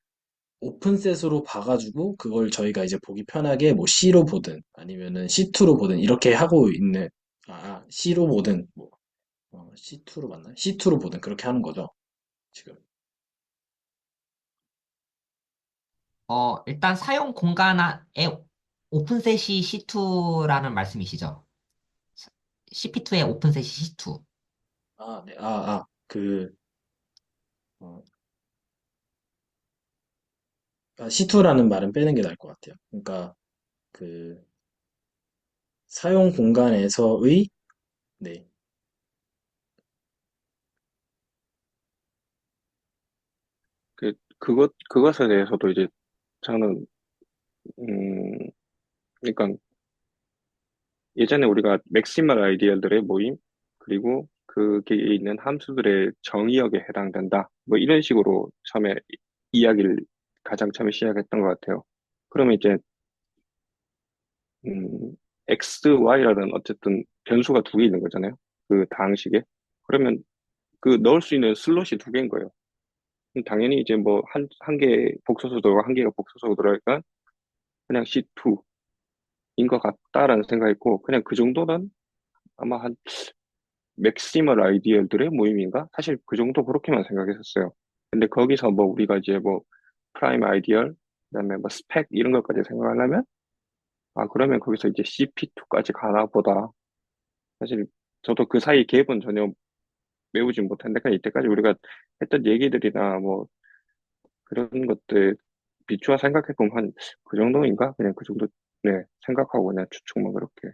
오픈셋으로 봐가지고 그걸 저희가 이제 보기 편하게 뭐 C로 보든 아니면은 C2로 보든 이렇게 하고 있는 C로 보든 뭐 C2로 맞나? C2로 보든 그렇게 하는 거죠. 지금. 일단 사용 공간에 오픈셋이 C2라는 말씀이시죠? CP2의 오픈셋이 C2. 네. 어, C2라는 말은 빼는 게 나을 것 같아요. 그러니까 그 사용 공간에서의 네. 그것에 대해서도 이제 저는, 음, 그러니까 예전에 우리가 맥시멀 아이디어들의 모임, 그리고 그게 있는 함수들의 정의역에 해당된다. 뭐 이런 식으로 처음에 이야기를 가장 처음에 시작했던 것 같아요. 그러면 이제, X, Y라는 어쨌든 변수가 두 개 있는 거잖아요. 그 다항식에. 그러면 그 넣을 수 있는 슬롯이 두 개인 거예요. 그럼 당연히 이제 뭐 한 개 복소수 들어가고 한 개가 복소수가 들어가니까 그냥 C2인 것 같다라는 생각했고, 그냥 그 정도는 아마 한 맥시멀 아이디어들의 모임인가? 사실 그 정도 그렇게만 생각했었어요. 근데 거기서 뭐 우리가 이제 뭐 프라임 아이디얼, 그다음에 뭐 스펙 이런 것까지 생각하려면 그러면 거기서 이제 CP2까지 가나 보다. 사실 저도 그 사이 갭은 전혀 외우진 못했는데 그냥 이때까지 우리가 했던 얘기들이나 뭐 그런 것들 비추어 생각해보면 한 그 정도인가? 그냥 그 정도 네 생각하고 그냥 추측만 그렇게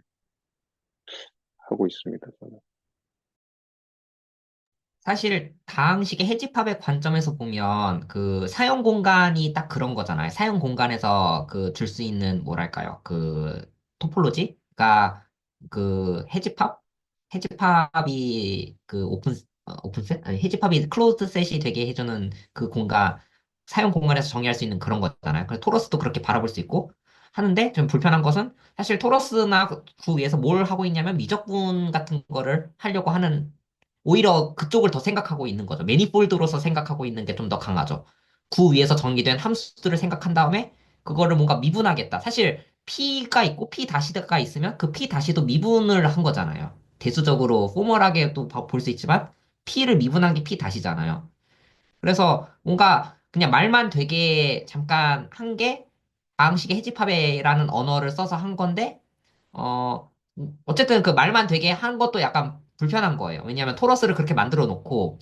하고 있습니다. 저는. 사실 다항식의 해집합의 관점에서 보면 그 사용 공간이 딱 그런 거잖아요. 사용 공간에서 그 줄 수 있는 뭐랄까요? 그 토폴로지가 그 해집합이 그 오픈셋? 아니 해집합이 클로즈드 셋이 되게 해주는 그 공간 사용 공간에서 정의할 수 있는 그런 거잖아요. 그래서 토러스도 그렇게 바라볼 수 있고 하는데 좀 불편한 것은 사실 토러스나 그 위에서 뭘 하고 있냐면 미적분 같은 거를 하려고 하는 오히려 그쪽을 더 생각하고 있는 거죠. 매니폴드로서 생각하고 있는 게 좀 더 강하죠. 구 위에서 정의된 함수들을 생각한 다음에 그거를 뭔가 미분하겠다. 사실 P가 있고 P 다시가 있으면 그 P 다시도 미분을 한 거잖아요. 대수적으로 포멀하게 또 볼 수 있지만 P를 미분한 게 P 다시잖아요. 그래서 뭔가 그냥 말만 되게 잠깐 한 게 방식의 해집합이라는 언어를 써서 한 건데 어쨌든 그 말만 되게 한 것도 약간 불편한 거예요. 왜냐하면 토러스를 그렇게 만들어 놓고,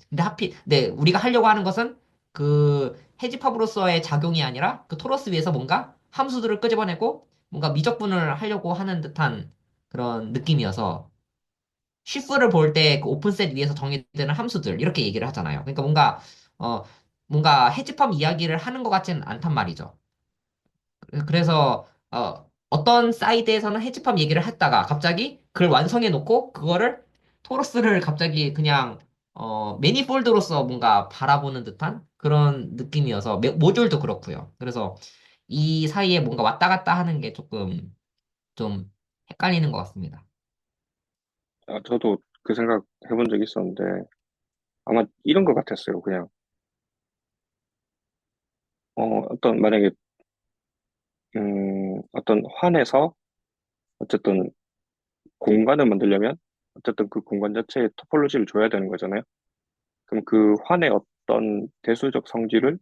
근데 우리가 하려고 하는 것은 그 해집합으로서의 작용이 아니라 그 토러스 위에서 뭔가 함수들을 끄집어내고 뭔가 미적분을 하려고 하는 듯한 그런 느낌이어서 쉬프를 볼 때 그 오픈셋 위에서 정의되는 함수들 이렇게 얘기를 하잖아요. 그러니까 어, 뭔가 해집합 이야기를 하는 것 같지는 않단 말이죠. 그래서 어떤 사이드에서는 해집합 얘기를 했다가 갑자기 그걸 완성해 놓고 그거를 토러스를 갑자기 그냥 매니폴드로서 뭔가 바라보는 듯한 그런 느낌이어서 모듈도 그렇고요. 그래서 이 사이에 뭔가 왔다 갔다 하는 게 조금 좀 헷갈리는 것 같습니다. 저도 그 생각 해본 적 있었는데, 아마 이런 것 같았어요. 그냥, 만약에, 어떤 환에서, 어쨌든 공간을 만들려면, 어쨌든 그 공간 자체에 토폴로지를 줘야 되는 거잖아요. 그럼 그 환의 어떤 대수적 성질을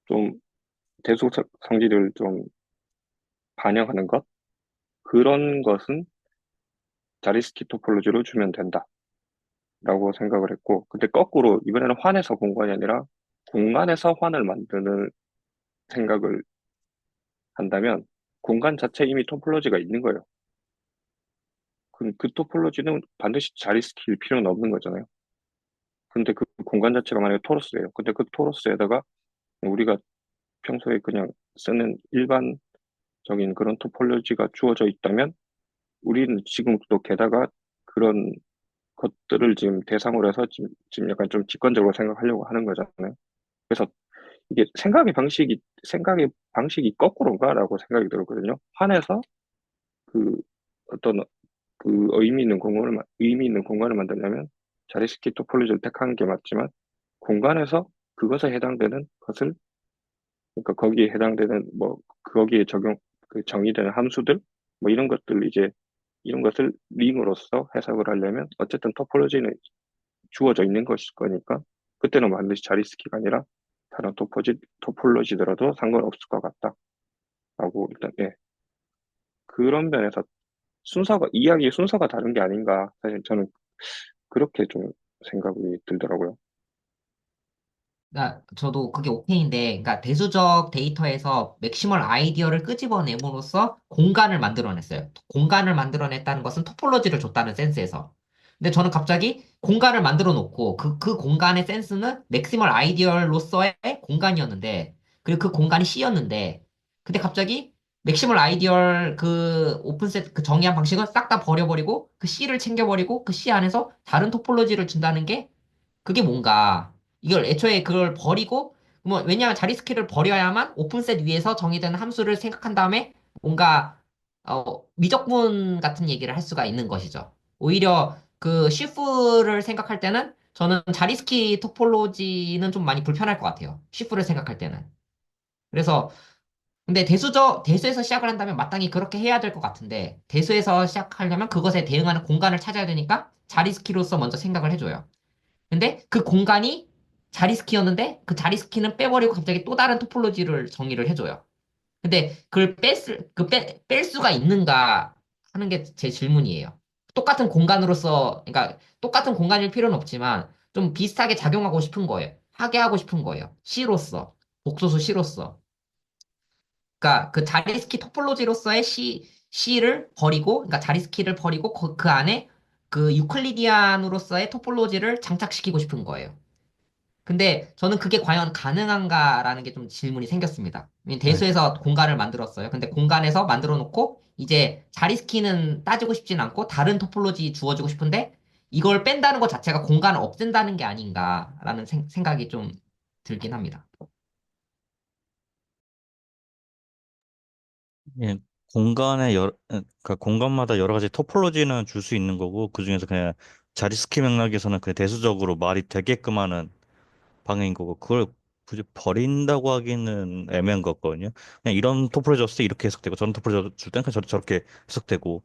좀, 대수적 성질을 좀 반영하는 것? 그런 것은 자리스키 토폴로지로 주면 된다라고 생각을 했고, 근데 거꾸로 이번에는 환에서 공간이 아니라 공간에서 환을 만드는 생각을 한다면 공간 자체에 이미 토폴로지가 있는 거예요. 그럼 그 토폴로지는 반드시 자리스키일 필요는 없는 거잖아요. 근데 그 공간 자체가 만약에 토러스예요. 근데 그 토러스에다가 우리가 평소에 그냥 쓰는 일반적인 그런 토폴로지가 주어져 있다면 우리는 지금 또 게다가 그런 것들을 지금 대상으로 해서 지금 약간 좀 직관적으로 생각하려고 하는 거잖아요. 그래서 이게 생각의 방식이 거꾸로인가라고 생각이 들었거든요. 환에서 그 어떤 그 의미 있는 공간을 만들려면 자리스키 토폴로지를 택하는 게 맞지만 공간에서 그것에 해당되는 것을 그러니까 거기에 해당되는 뭐 거기에 그 정의되는 함수들 뭐 이런 것을 링으로서 해석을 하려면 어쨌든 토폴로지는 주어져 있는 것일 거니까 그때는 반드시 자리스키가 아니라 다른 토폴로지더라도 상관없을 것 같다라고 일단 예 그런 면에서 이야기의 순서가 다른 게 아닌가 사실 저는 그렇게 좀 생각이 들더라고요. 그러니까 저도 그게 오케이인데, 그러니까 대수적 데이터에서 맥시멀 아이디어를 끄집어내므로써 공간을 만들어냈어요. 공간을 만들어냈다는 것은 토폴로지를 줬다는 센스에서. 근데 저는 갑자기 공간을 만들어 놓고 그 공간의 센스는 맥시멀 아이디어로서의 공간이었는데, 그리고 그 공간이 C였는데, 근데 갑자기 맥시멀 아이디어 그 오픈셋 그 정의한 방식은 싹 다 버려버리고 그 C를 챙겨버리고 그 C 안에서 다른 토폴로지를 준다는 게 그게 뭔가 이걸 애초에 그걸 버리고 뭐 왜냐하면 자리 스킬을 버려야만 오픈셋 위에서 정의되는 함수를 생각한 다음에 뭔가 미적분 같은 얘기를 할 수가 있는 것이죠. 오히려 그 쉬프를 생각할 때는 저는 자리스키 토폴로지는 좀 많이 불편할 것 같아요. 쉬프를 생각할 때는. 그래서 근데 대수에서 시작을 한다면 마땅히 그렇게 해야 될 것 같은데 대수에서 시작하려면 그것에 대응하는 공간을 찾아야 되니까 자리스키로서 먼저 생각을 해줘요. 근데 그 공간이 자리스키였는데 그 자리스키는 빼버리고 갑자기 또 다른 토폴로지를 정의를 해줘요. 근데 그걸 뺄 수가 있는가 하는 게 제 질문이에요. 똑같은 공간으로서, 그러니까 똑같은 공간일 필요는 없지만 좀 비슷하게 작용하고 싶은 거예요. 하게 하고 싶은 거예요. C로서, 복소수 C로서. 그러니까 그 자리스키 토폴로지로서의 C를 버리고, 그러니까 자리스키를 버리고 그 안에 그 유클리디안으로서의 토폴로지를 장착시키고 싶은 거예요. 근데 저는 그게 과연 가능한가라는 게 좀 질문이 생겼습니다. 네. 대수에서 공간을 만들었어요. 근데 공간에서 만들어 놓고 이제 자리스키는 따지고 싶진 않고 다른 토폴로지 주어주고 싶은데 이걸 뺀다는 것 자체가 공간을 없앤다는 게 아닌가라는 생각이 좀 들긴 합니다. 예, 그러니까 공간마다 여러 가지 토폴로지는 줄 수 있는 거고, 그중에서 그냥 자리스키 맥락에서는 그냥 대수적으로 말이 되게끔 하는 방향인 거고, 그걸 굳이 버린다고 하기는 애매한 것 같거든요. 그냥 이런 토폴로지 줬을 때 이렇게 해석되고, 저런 토폴로지 줄 때는 그냥 저렇게 해석되고,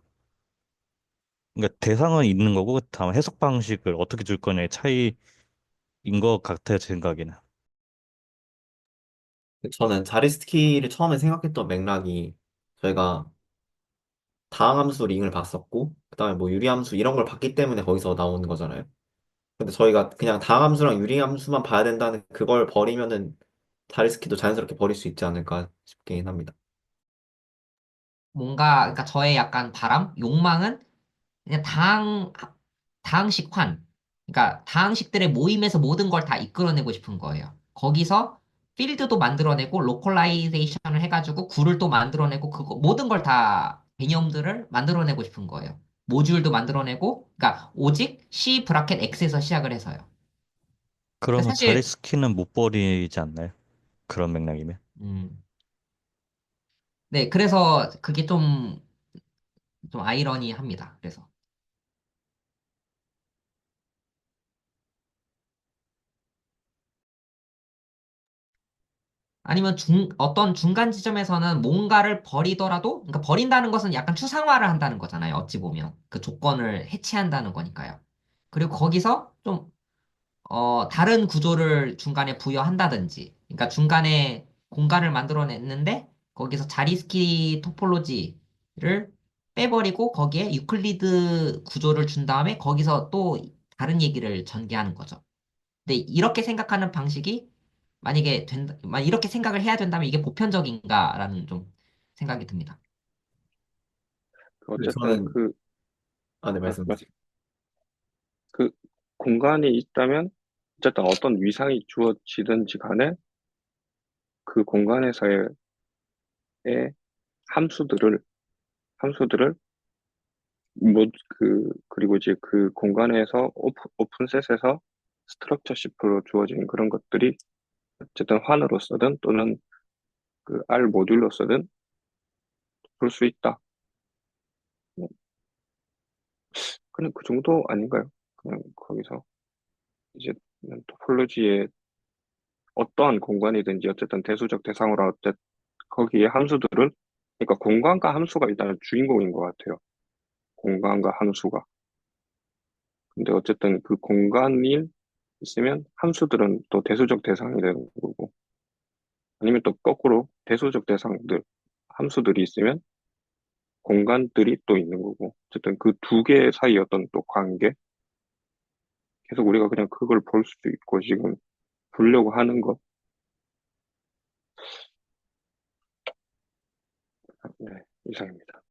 그러니까 대상은 있는 거고, 다음 해석 방식을 어떻게 줄 거냐의 차이인 것 같아요, 제 생각에는. 저는 자리스키를 처음에 생각했던 맥락이 저희가 다항함수 링을 봤었고, 그다음에 뭐 유리함수 이런 걸 봤기 때문에 거기서 나오는 거잖아요. 근데 저희가 그냥 다항함수랑 유리함수만 봐야 된다는 그걸 버리면은 자리스키도 자연스럽게 버릴 수 있지 않을까 싶긴 합니다. 뭔가 그러니까 저의 약간 욕망은 그냥 다항식 환. 그러니까 다항식들의 모임에서 모든 걸 다 이끌어내고 싶은 거예요. 거기서 필드도 만들어내고 로컬라이제이션을 해가지고 구를 또 만들어내고 그거 모든 걸 다 개념들을 만들어내고 싶은 거예요. 모듈도 만들어내고, 그러니까 오직 C 브라켓 X에서 시작을 해서요. 그러니까 그러면 사실, 자리스키는 못 버리지 않나요? 그런 맥락이면. 음, 네, 그래서 그게 좀 아이러니합니다. 그래서. 아니면 어떤 중간 지점에서는 뭔가를 버리더라도, 그러니까 버린다는 것은 약간 추상화를 한다는 거잖아요. 어찌 보면. 그 조건을 해체한다는 거니까요. 그리고 거기서 다른 구조를 중간에 부여한다든지, 그러니까 중간에 공간을 만들어냈는데, 거기서 자리스키 토폴로지를 빼버리고, 거기에 유클리드 구조를 준 다음에, 거기서 또 다른 얘기를 전개하는 거죠. 근데 이렇게 생각하는 방식이 만약 이렇게 생각을 해야 된다면 이게 보편적인가라는 좀 생각이 듭니다. 근데 어쨌든 저는, 아, 네, 말씀 말- 주세요. 그 공간이 있다면 어쨌든 어떤 위상이 주어지든지 간에 그 공간에서의 함수들을 함수들을 그리고 이제 그 공간에서 오픈셋에서 스트럭처 시프로 주어진 그런 것들이 어쨌든 환으로 쓰든 또는 그 R 모듈로 쓰든 볼 수 있다. 뭐, 그냥 그 정도 아닌가요? 그냥 거기서 이제 토폴로지의 어떠한 공간이든지 어쨌든 대수적 대상으로 어쨌든 거기에 함수들을 그러니까 공간과 함수가 일단은 주인공인 것 같아요. 공간과 함수가. 근데 어쨌든 그 공간이 있으면 함수들은 또 대수적 대상이 되는 거고 아니면 또 거꾸로 대수적 대상들 함수들이 있으면 공간들이 또 있는 거고 어쨌든 그 두 개 사이 어떤 또 관계 계속 우리가 그냥 그걸 볼 수도 있고 지금 보려고 하는 것 네, 이상입니다.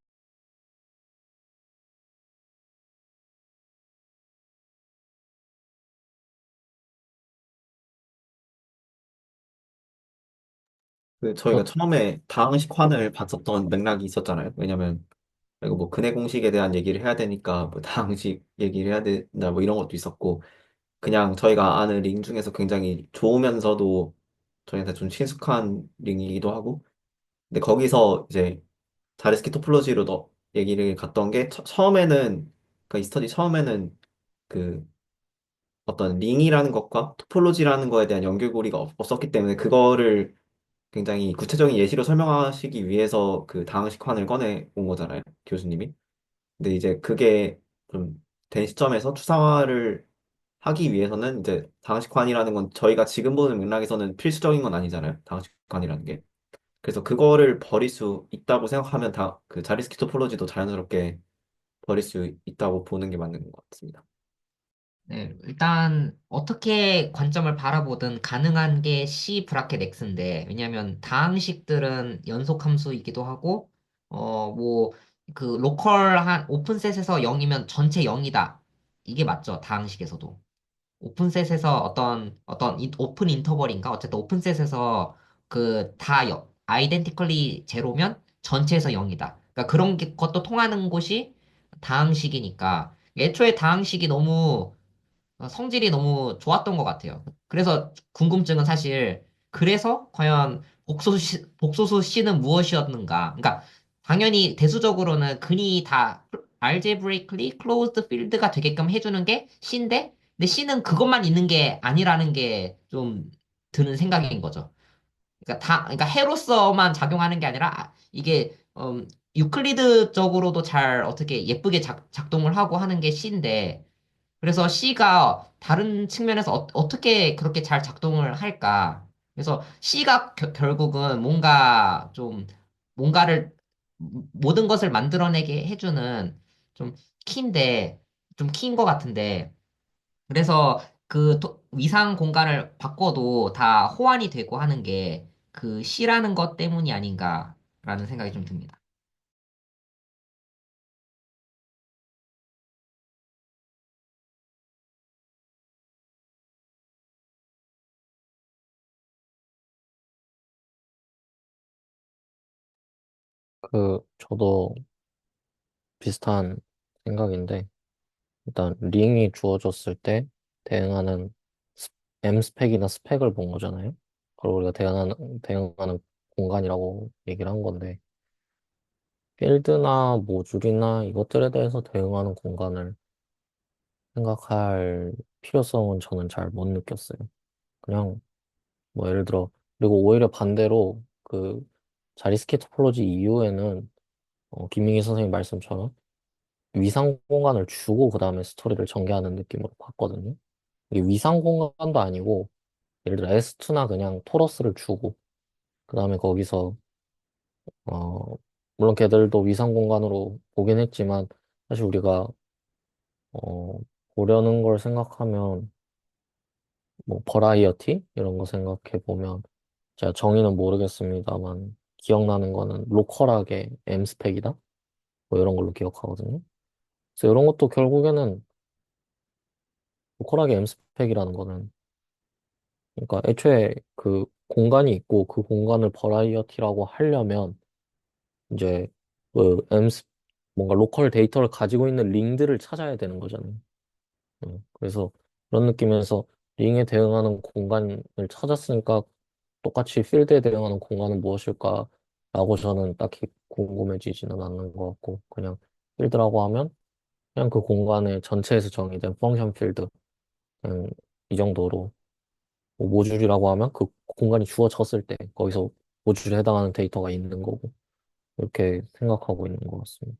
저희가 처음에 다항식환을 봤었던 맥락이 있었잖아요. 왜냐면 이거 뭐 근해 공식에 대한 얘기를 해야 되니까 뭐 다항식 얘기를 해야 된다 뭐 이런 것도 있었고 그냥 저희가 아는 링 중에서 굉장히 좋으면서도 저희한테 좀 친숙한 링이기도 하고 근데 거기서 이제 자리스키 토폴로지로 얘기를 갔던 게 처음에는 그러니까 이 스터디 처음에는 그 어떤 링이라는 것과 토폴로지라는 거에 대한 연결고리가 없었기 때문에 그거를 굉장히 구체적인 예시로 설명하시기 위해서 그 다항식환을 꺼내 온 거잖아요, 교수님이. 근데 이제 그게 좀 된 시점에서 추상화를 하기 위해서는 이제 다항식환이라는 건 저희가 지금 보는 맥락에서는 필수적인 건 아니잖아요, 다항식환이라는 게. 그래서 그거를 버릴 수 있다고 생각하면 다 그 자리스키 토폴로지도 자연스럽게 버릴 수 있다고 보는 게 맞는 것 같습니다. 네, 일단 어떻게 관점을 바라보든 가능한 게 C 브라켓 X인데 왜냐하면 다항식들은 연속 함수이기도 하고 뭐 그 로컬한 오픈셋에서 0이면 전체 0이다. 이게 맞죠. 다항식에서도. 오픈셋에서 오픈 인터벌인가? 어쨌든 오픈셋에서 그 다 아이덴티컬리 제로면 전체에서 0이다. 그러니까 것도 통하는 곳이 다항식이니까 애초에 다항식이 너무 성질이 너무 좋았던 것 같아요. 그래서 궁금증은 사실 그래서 과연 복소수 C는 무엇이었는가? 그러니까 당연히 대수적으로는 근이 다 algebraically closed field가 되게끔 해주는 게 C인데, 근데 C는 그것만 있는 게 아니라는 게 좀 드는 생각인 거죠. 그러니까 해로서만 작용하는 게 아니라 이게 유클리드적으로도 잘 어떻게 예쁘게 작동을 하고 하는 게 C인데. 그래서 C가 다른 측면에서 떻게 그렇게 잘 작동을 할까? 그래서 C가 결국은 뭔가를, 모든 것을 만들어내게 해주는 좀 키인데, 좀 키인 것 같은데, 그래서 그 위상 공간을 바꿔도 다 호환이 되고 하는 게 그 C라는 것 때문이 아닌가라는 생각이 좀 듭니다. 저도 비슷한 생각인데, 일단 링이 주어졌을 때 대응하는 M 스펙이나 스펙을 본 거잖아요. 그걸 우리가 대응하는 공간이라고 얘기를 한 건데, 필드나 모듈이나 이것들에 대해서 대응하는 공간을 생각할 필요성은 저는 잘 못 느꼈어요. 그냥 뭐 예를 들어, 그리고 오히려 반대로 그 자리스케 토폴로지 이후에는 김민기 선생님 말씀처럼 위상 공간을 주고 그다음에 스토리를 전개하는 느낌으로 봤거든요. 이게 위상 공간도 아니고 예를 들어 S2나 그냥 토러스를 주고 그다음에 거기서 어 물론 걔들도 위상 공간으로 보긴 했지만 사실 우리가 어 보려는 걸 생각하면 뭐 버라이어티 이런 거 생각해 보면 제가 정의는 모르겠습니다만 기억나는 거는 로컬하게 M 스펙이다 뭐 이런 걸로 기억하거든요. 그래서 이런 것도 결국에는 로컬하게 M 스펙이라는 거는 그러니까 애초에 그 공간이 있고 그 공간을 버라이어티라고 하려면 이제 그 뭔가 로컬 데이터를 가지고 있는 링들을 찾아야 되는 거잖아요. 그래서 그런 느낌에서 링에 대응하는 공간을 찾았으니까 똑같이 필드에 대응하는 공간은 무엇일까라고 저는 딱히 궁금해지지는 않는 것 같고 그냥 필드라고 하면 그냥 그 공간의 전체에서 정의된 펑션 필드 그냥 이 정도로 뭐 모듈이라고 하면 그 공간이 주어졌을 때 거기서 모듈에 해당하는 데이터가 있는 거고 이렇게 생각하고 있는 것 같습니다.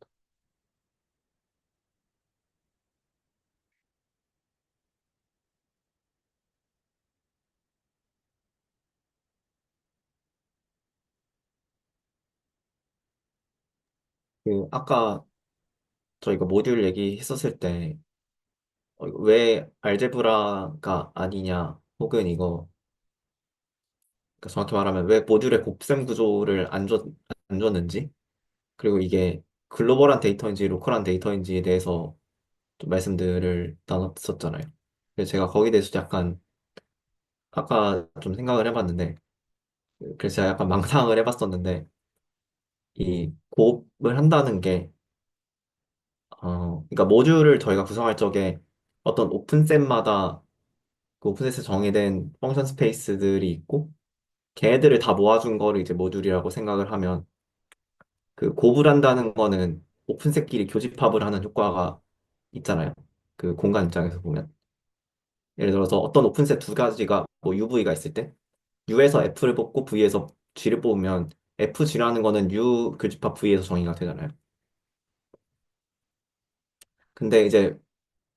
그 아까 저희가 모듈 얘기했었을 때 왜 알제브라가 아니냐 혹은 이거 그러니까 정확히 말하면 왜 모듈의 곱셈 구조를 안 줬는지 그리고 이게 글로벌한 데이터인지 로컬한 데이터인지에 대해서 좀 말씀들을 나눴었잖아요. 그래서 제가 거기에 대해서 약간 아까 좀 생각을 해봤는데 그래서 제가 약간 망상을 해봤었는데 이 곱을 한다는 게 그러니까 모듈을 저희가 구성할 적에 어떤 오픈셋마다 그 오픈셋에 정의된 펑션 스페이스들이 있고 걔네들을 다 모아준 거를 이제 모듈이라고 생각을 하면 그 곱을 한다는 거는 오픈셋끼리 교집합을 하는 효과가 있잖아요. 그 공간 입장에서 보면. 예를 들어서 어떤 오픈셋 두 가지가 뭐 UV가 있을 때 U에서 F를 뽑고 V에서 G를 뽑으면 FG라는 거는 U 교집합 V에서 정의가 되잖아요. 근데 이제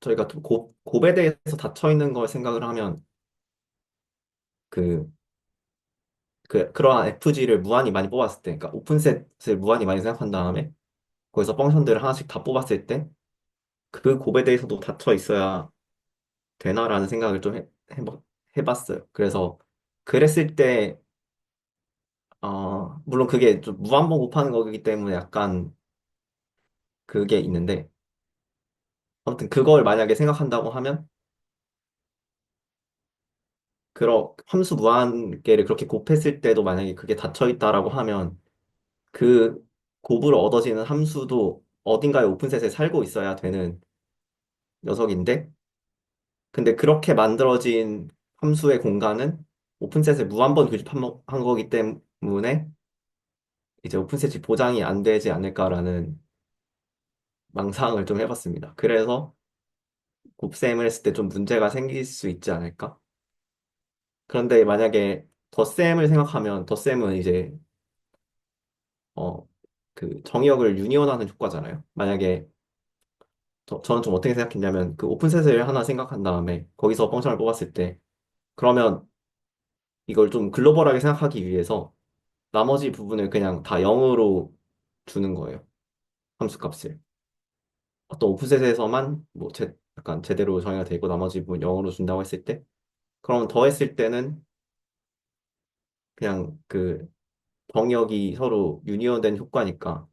저희가 또 곱에 대해서 닫혀 있는 걸 생각을 하면 그, 그러한 FG를 무한히 많이 뽑았을 때, 그러니까 오픈셋을 무한히 많이 생각한 다음에 거기서 펑션들을 하나씩 다 뽑았을 때 그 곱에 대해서도 닫혀 있어야 되나라는 생각을 좀 해봤어요. 그래서 그랬을 때, 물론 그게 좀 무한번 곱하는 거기 때문에 약간 그게 있는데, 아무튼 그걸 만약에 생각한다고 하면, 함수 무한개를 그렇게 곱했을 때도 만약에 그게 닫혀 있다라고 하면, 그 곱으로 얻어지는 함수도 어딘가에 오픈셋에 살고 있어야 되는 녀석인데, 근데 그렇게 만들어진 함수의 공간은 오픈셋을 무한번 교집한 거기 때문에 이제 오픈셋이 보장이 안 되지 않을까라는 망상을 좀 해봤습니다. 그래서 곱셈을 했을 때 좀 문제가 생길 수 있지 않을까? 그런데 만약에 덧셈을 생각하면 덧셈은 이제 어, 그 정의역을 유니온하는 효과잖아요. 만약에 저는 좀 어떻게 생각했냐면 그 오픈셋을 하나 생각한 다음에 거기서 펑션을 뽑았을 때 그러면 이걸 좀 글로벌하게 생각하기 위해서 나머지 부분을 그냥 다 0으로 주는 거예요. 함수값을. 어떤 오픈셋에서만 뭐 약간 제대로 정의가 되고 나머지 부분 0으로 준다고 했을 때 그럼 더했을 때는 그냥 그 정의역이 서로 유니온된 효과니까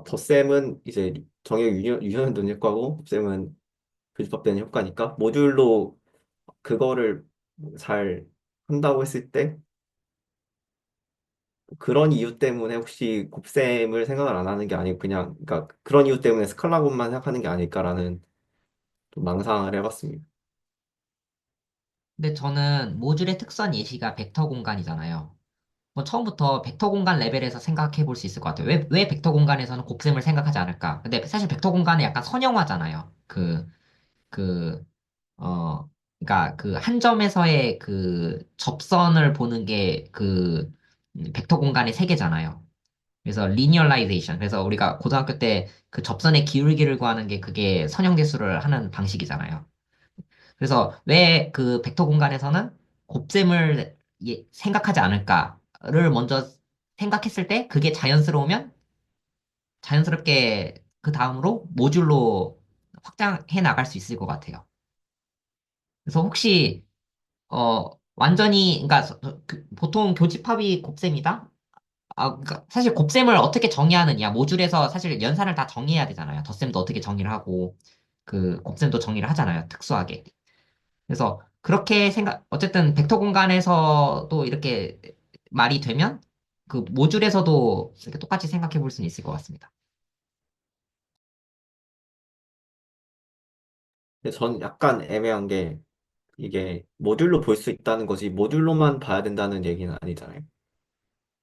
덧셈은 이제 정의역 유니온된 효과고 곱셈은 교집합되는 효과니까 모듈로 그거를 잘 한다고 했을 때 그런 이유 때문에 혹시 곱셈을 생각을 안 하는 게 아니고 그냥 그러니까 그런 이유 때문에 스칼라곤만 생각하는 게 아닐까라는 좀 망상을 해봤습니다. 근데 저는 모듈의 특선 예시가 벡터 공간이잖아요. 뭐 처음부터 벡터 공간 레벨에서 생각해 볼 수 있을 것 같아요. 왜 벡터 공간에서는 곱셈을 생각하지 않을까? 근데 사실 벡터 공간은 약간 선형화잖아요. 그, 어, 그러니까 그 한 점에서의 그 접선을 보는 게 그 벡터 공간의 세계잖아요. 그래서 리니어라이제이션. 그래서 우리가 고등학교 때 그 접선의 기울기를 구하는 게 그게 선형대수를 하는 방식이잖아요. 그래서 왜 그 벡터 공간에서는 곱셈을 생각하지 않을까를 먼저 생각했을 때 그게 자연스러우면 자연스럽게 그 다음으로 모듈로 확장해 나갈 수 있을 것 같아요. 그래서 혹시 완전히 그러니까 보통 교집합이 곱셈이다? 그러니까 사실 곱셈을 어떻게 정의하느냐 모듈에서 사실 연산을 다 정의해야 되잖아요. 덧셈도 어떻게 정의를 하고 그 곱셈도 정의를 하잖아요. 특수하게. 그래서 그렇게 어쨌든 벡터 공간에서도 이렇게 말이 되면 그 모듈에서도 이렇게 똑같이 생각해 볼 수는 있을 것 같습니다. 근데 전 약간 애매한 게 이게 모듈로 볼 수 있다는 거지 모듈로만 봐야 된다는 얘기는 아니잖아요.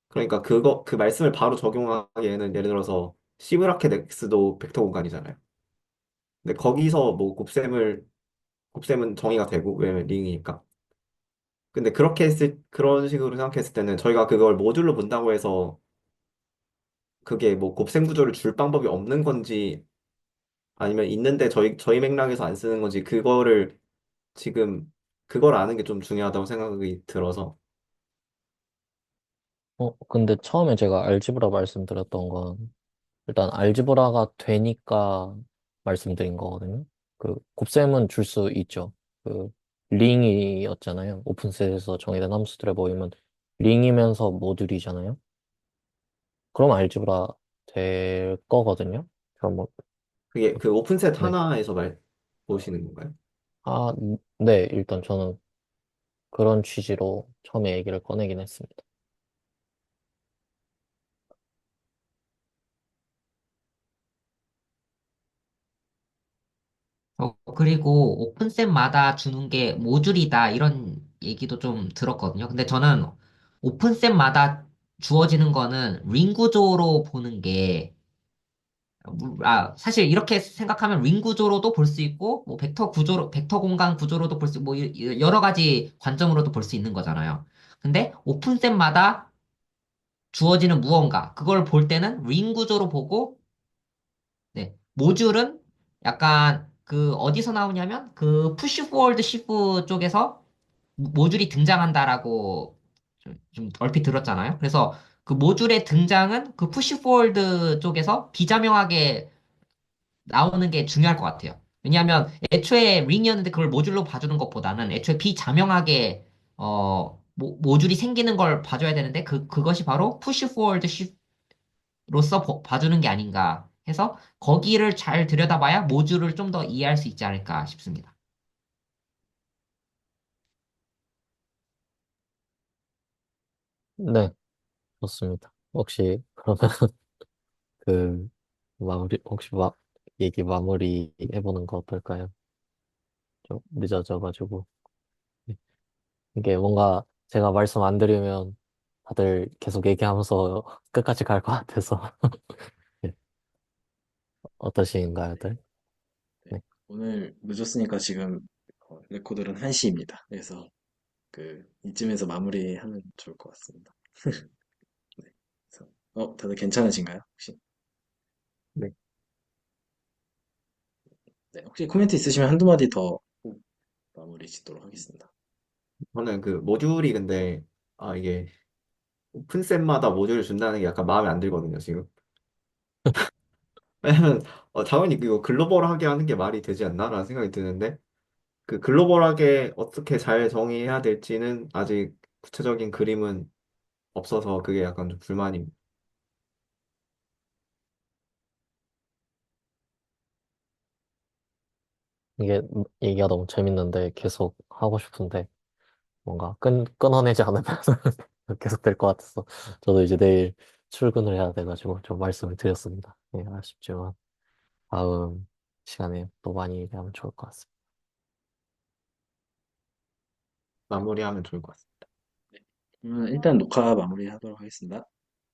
그러니까 그 말씀을 바로 적용하기에는 예를 들어서 시브라켓 X도 벡터 공간이잖아요. 근데 거기서 뭐 곱셈은 정의가 되고 왜냐면 링이니까. 근데 그런 식으로 생각했을 때는 저희가 그걸 모듈로 본다고 해서 그게 뭐 곱셈 구조를 줄 방법이 없는 건지 아니면 있는데 저희 맥락에서 안 쓰는 건지 지금 그걸 아는 게 좀 중요하다고 생각이 들어서. 근데 처음에 제가 알지브라 말씀드렸던 건 일단 알지브라가 되니까 말씀드린 거거든요. 그 곱셈은 줄 수 있죠. 그 링이었잖아요. 오픈셋에서 정의된 함수들의 모임은 링이면서 모듈이잖아요. 그럼 알지브라 될 거거든요. 그럼 뭐, 그게 그 오픈셋 네. 하나에서 말 보시는 건가요? 네. 일단 저는 그런 취지로 처음에 얘기를 꺼내긴 했습니다. 그리고 오픈셋마다 주는 게 모듈이다 이런 얘기도 좀 들었거든요. 근데 저는 오픈셋마다 주어지는 거는 링 구조로 보는 게 사실 이렇게 생각하면 링 구조로도 볼 수 있고, 뭐, 벡터 공간 구조로도 볼 수, 뭐, 여러 가지 관점으로도 볼 수 있는 거잖아요. 근데 오픈셋마다 주어지는 무언가, 그걸 볼 때는 링 구조로 보고, 네, 모듈은 약간 어디서 나오냐면, 그 푸시 포워드 시프 쪽에서 모듈이 등장한다라고 좀 얼핏 들었잖아요. 그래서 그 모듈의 등장은 그 푸시 포워드 쪽에서 비자명하게 나오는 게 중요할 것 같아요. 왜냐하면 애초에 링이었는데 그걸 모듈로 봐주는 것보다는 애초에 비자명하게 모듈이 생기는 걸 봐줘야 되는데 그것이 바로 푸시 포워드 쉽로서 봐주는 게 아닌가 해서 거기를 잘 들여다봐야 모듈을 좀 더 이해할 수 있지 않을까 싶습니다. 네, 좋습니다. 혹시 그러면 그 혹시 얘기 마무리 해보는 거 어떨까요? 좀 늦어져가지고. 네. 이게 뭔가 제가 말씀 안 드리면 다들 계속 얘기하면서 끝까지 갈 것 같아서. 네. 어떠신가요, 다들? 네. 네. 오늘 늦었으니까 지금 레코드는 1시입니다. 그래서 이쯤에서 마무리하면 좋을 것 같습니다. 네. 그래서, 다들 괜찮으신가요? 혹시? 네. 네. 혹시 코멘트 있으시면 한두 마디 더 마무리 짓도록 하겠습니다. 저는 그 모듈이 근데 이게 오픈셋마다 모듈을 준다는 게 약간 마음에 안 들거든요, 지금. 왜냐면 당연히 이거 글로벌하게 하는 게 말이 되지 않나라는 생각이 드는데 그 글로벌하게 어떻게 잘 정의해야 될지는 아직 구체적인 그림은 없어서 그게 약간 좀 불만입니다. 이게 얘기가 너무 재밌는데 계속 하고 싶은데 뭔가 끊어내지 않으면 계속 될 것 같아서 저도 이제 내일 출근을 해야 돼가지고 좀 말씀을 드렸습니다. 예, 아쉽지만 다음 시간에 또 많이 얘기하면 좋을 것 같습니다. 마무리하면 좋을 것 같습니다. 그러면 일단 녹화 마무리하도록 하겠습니다.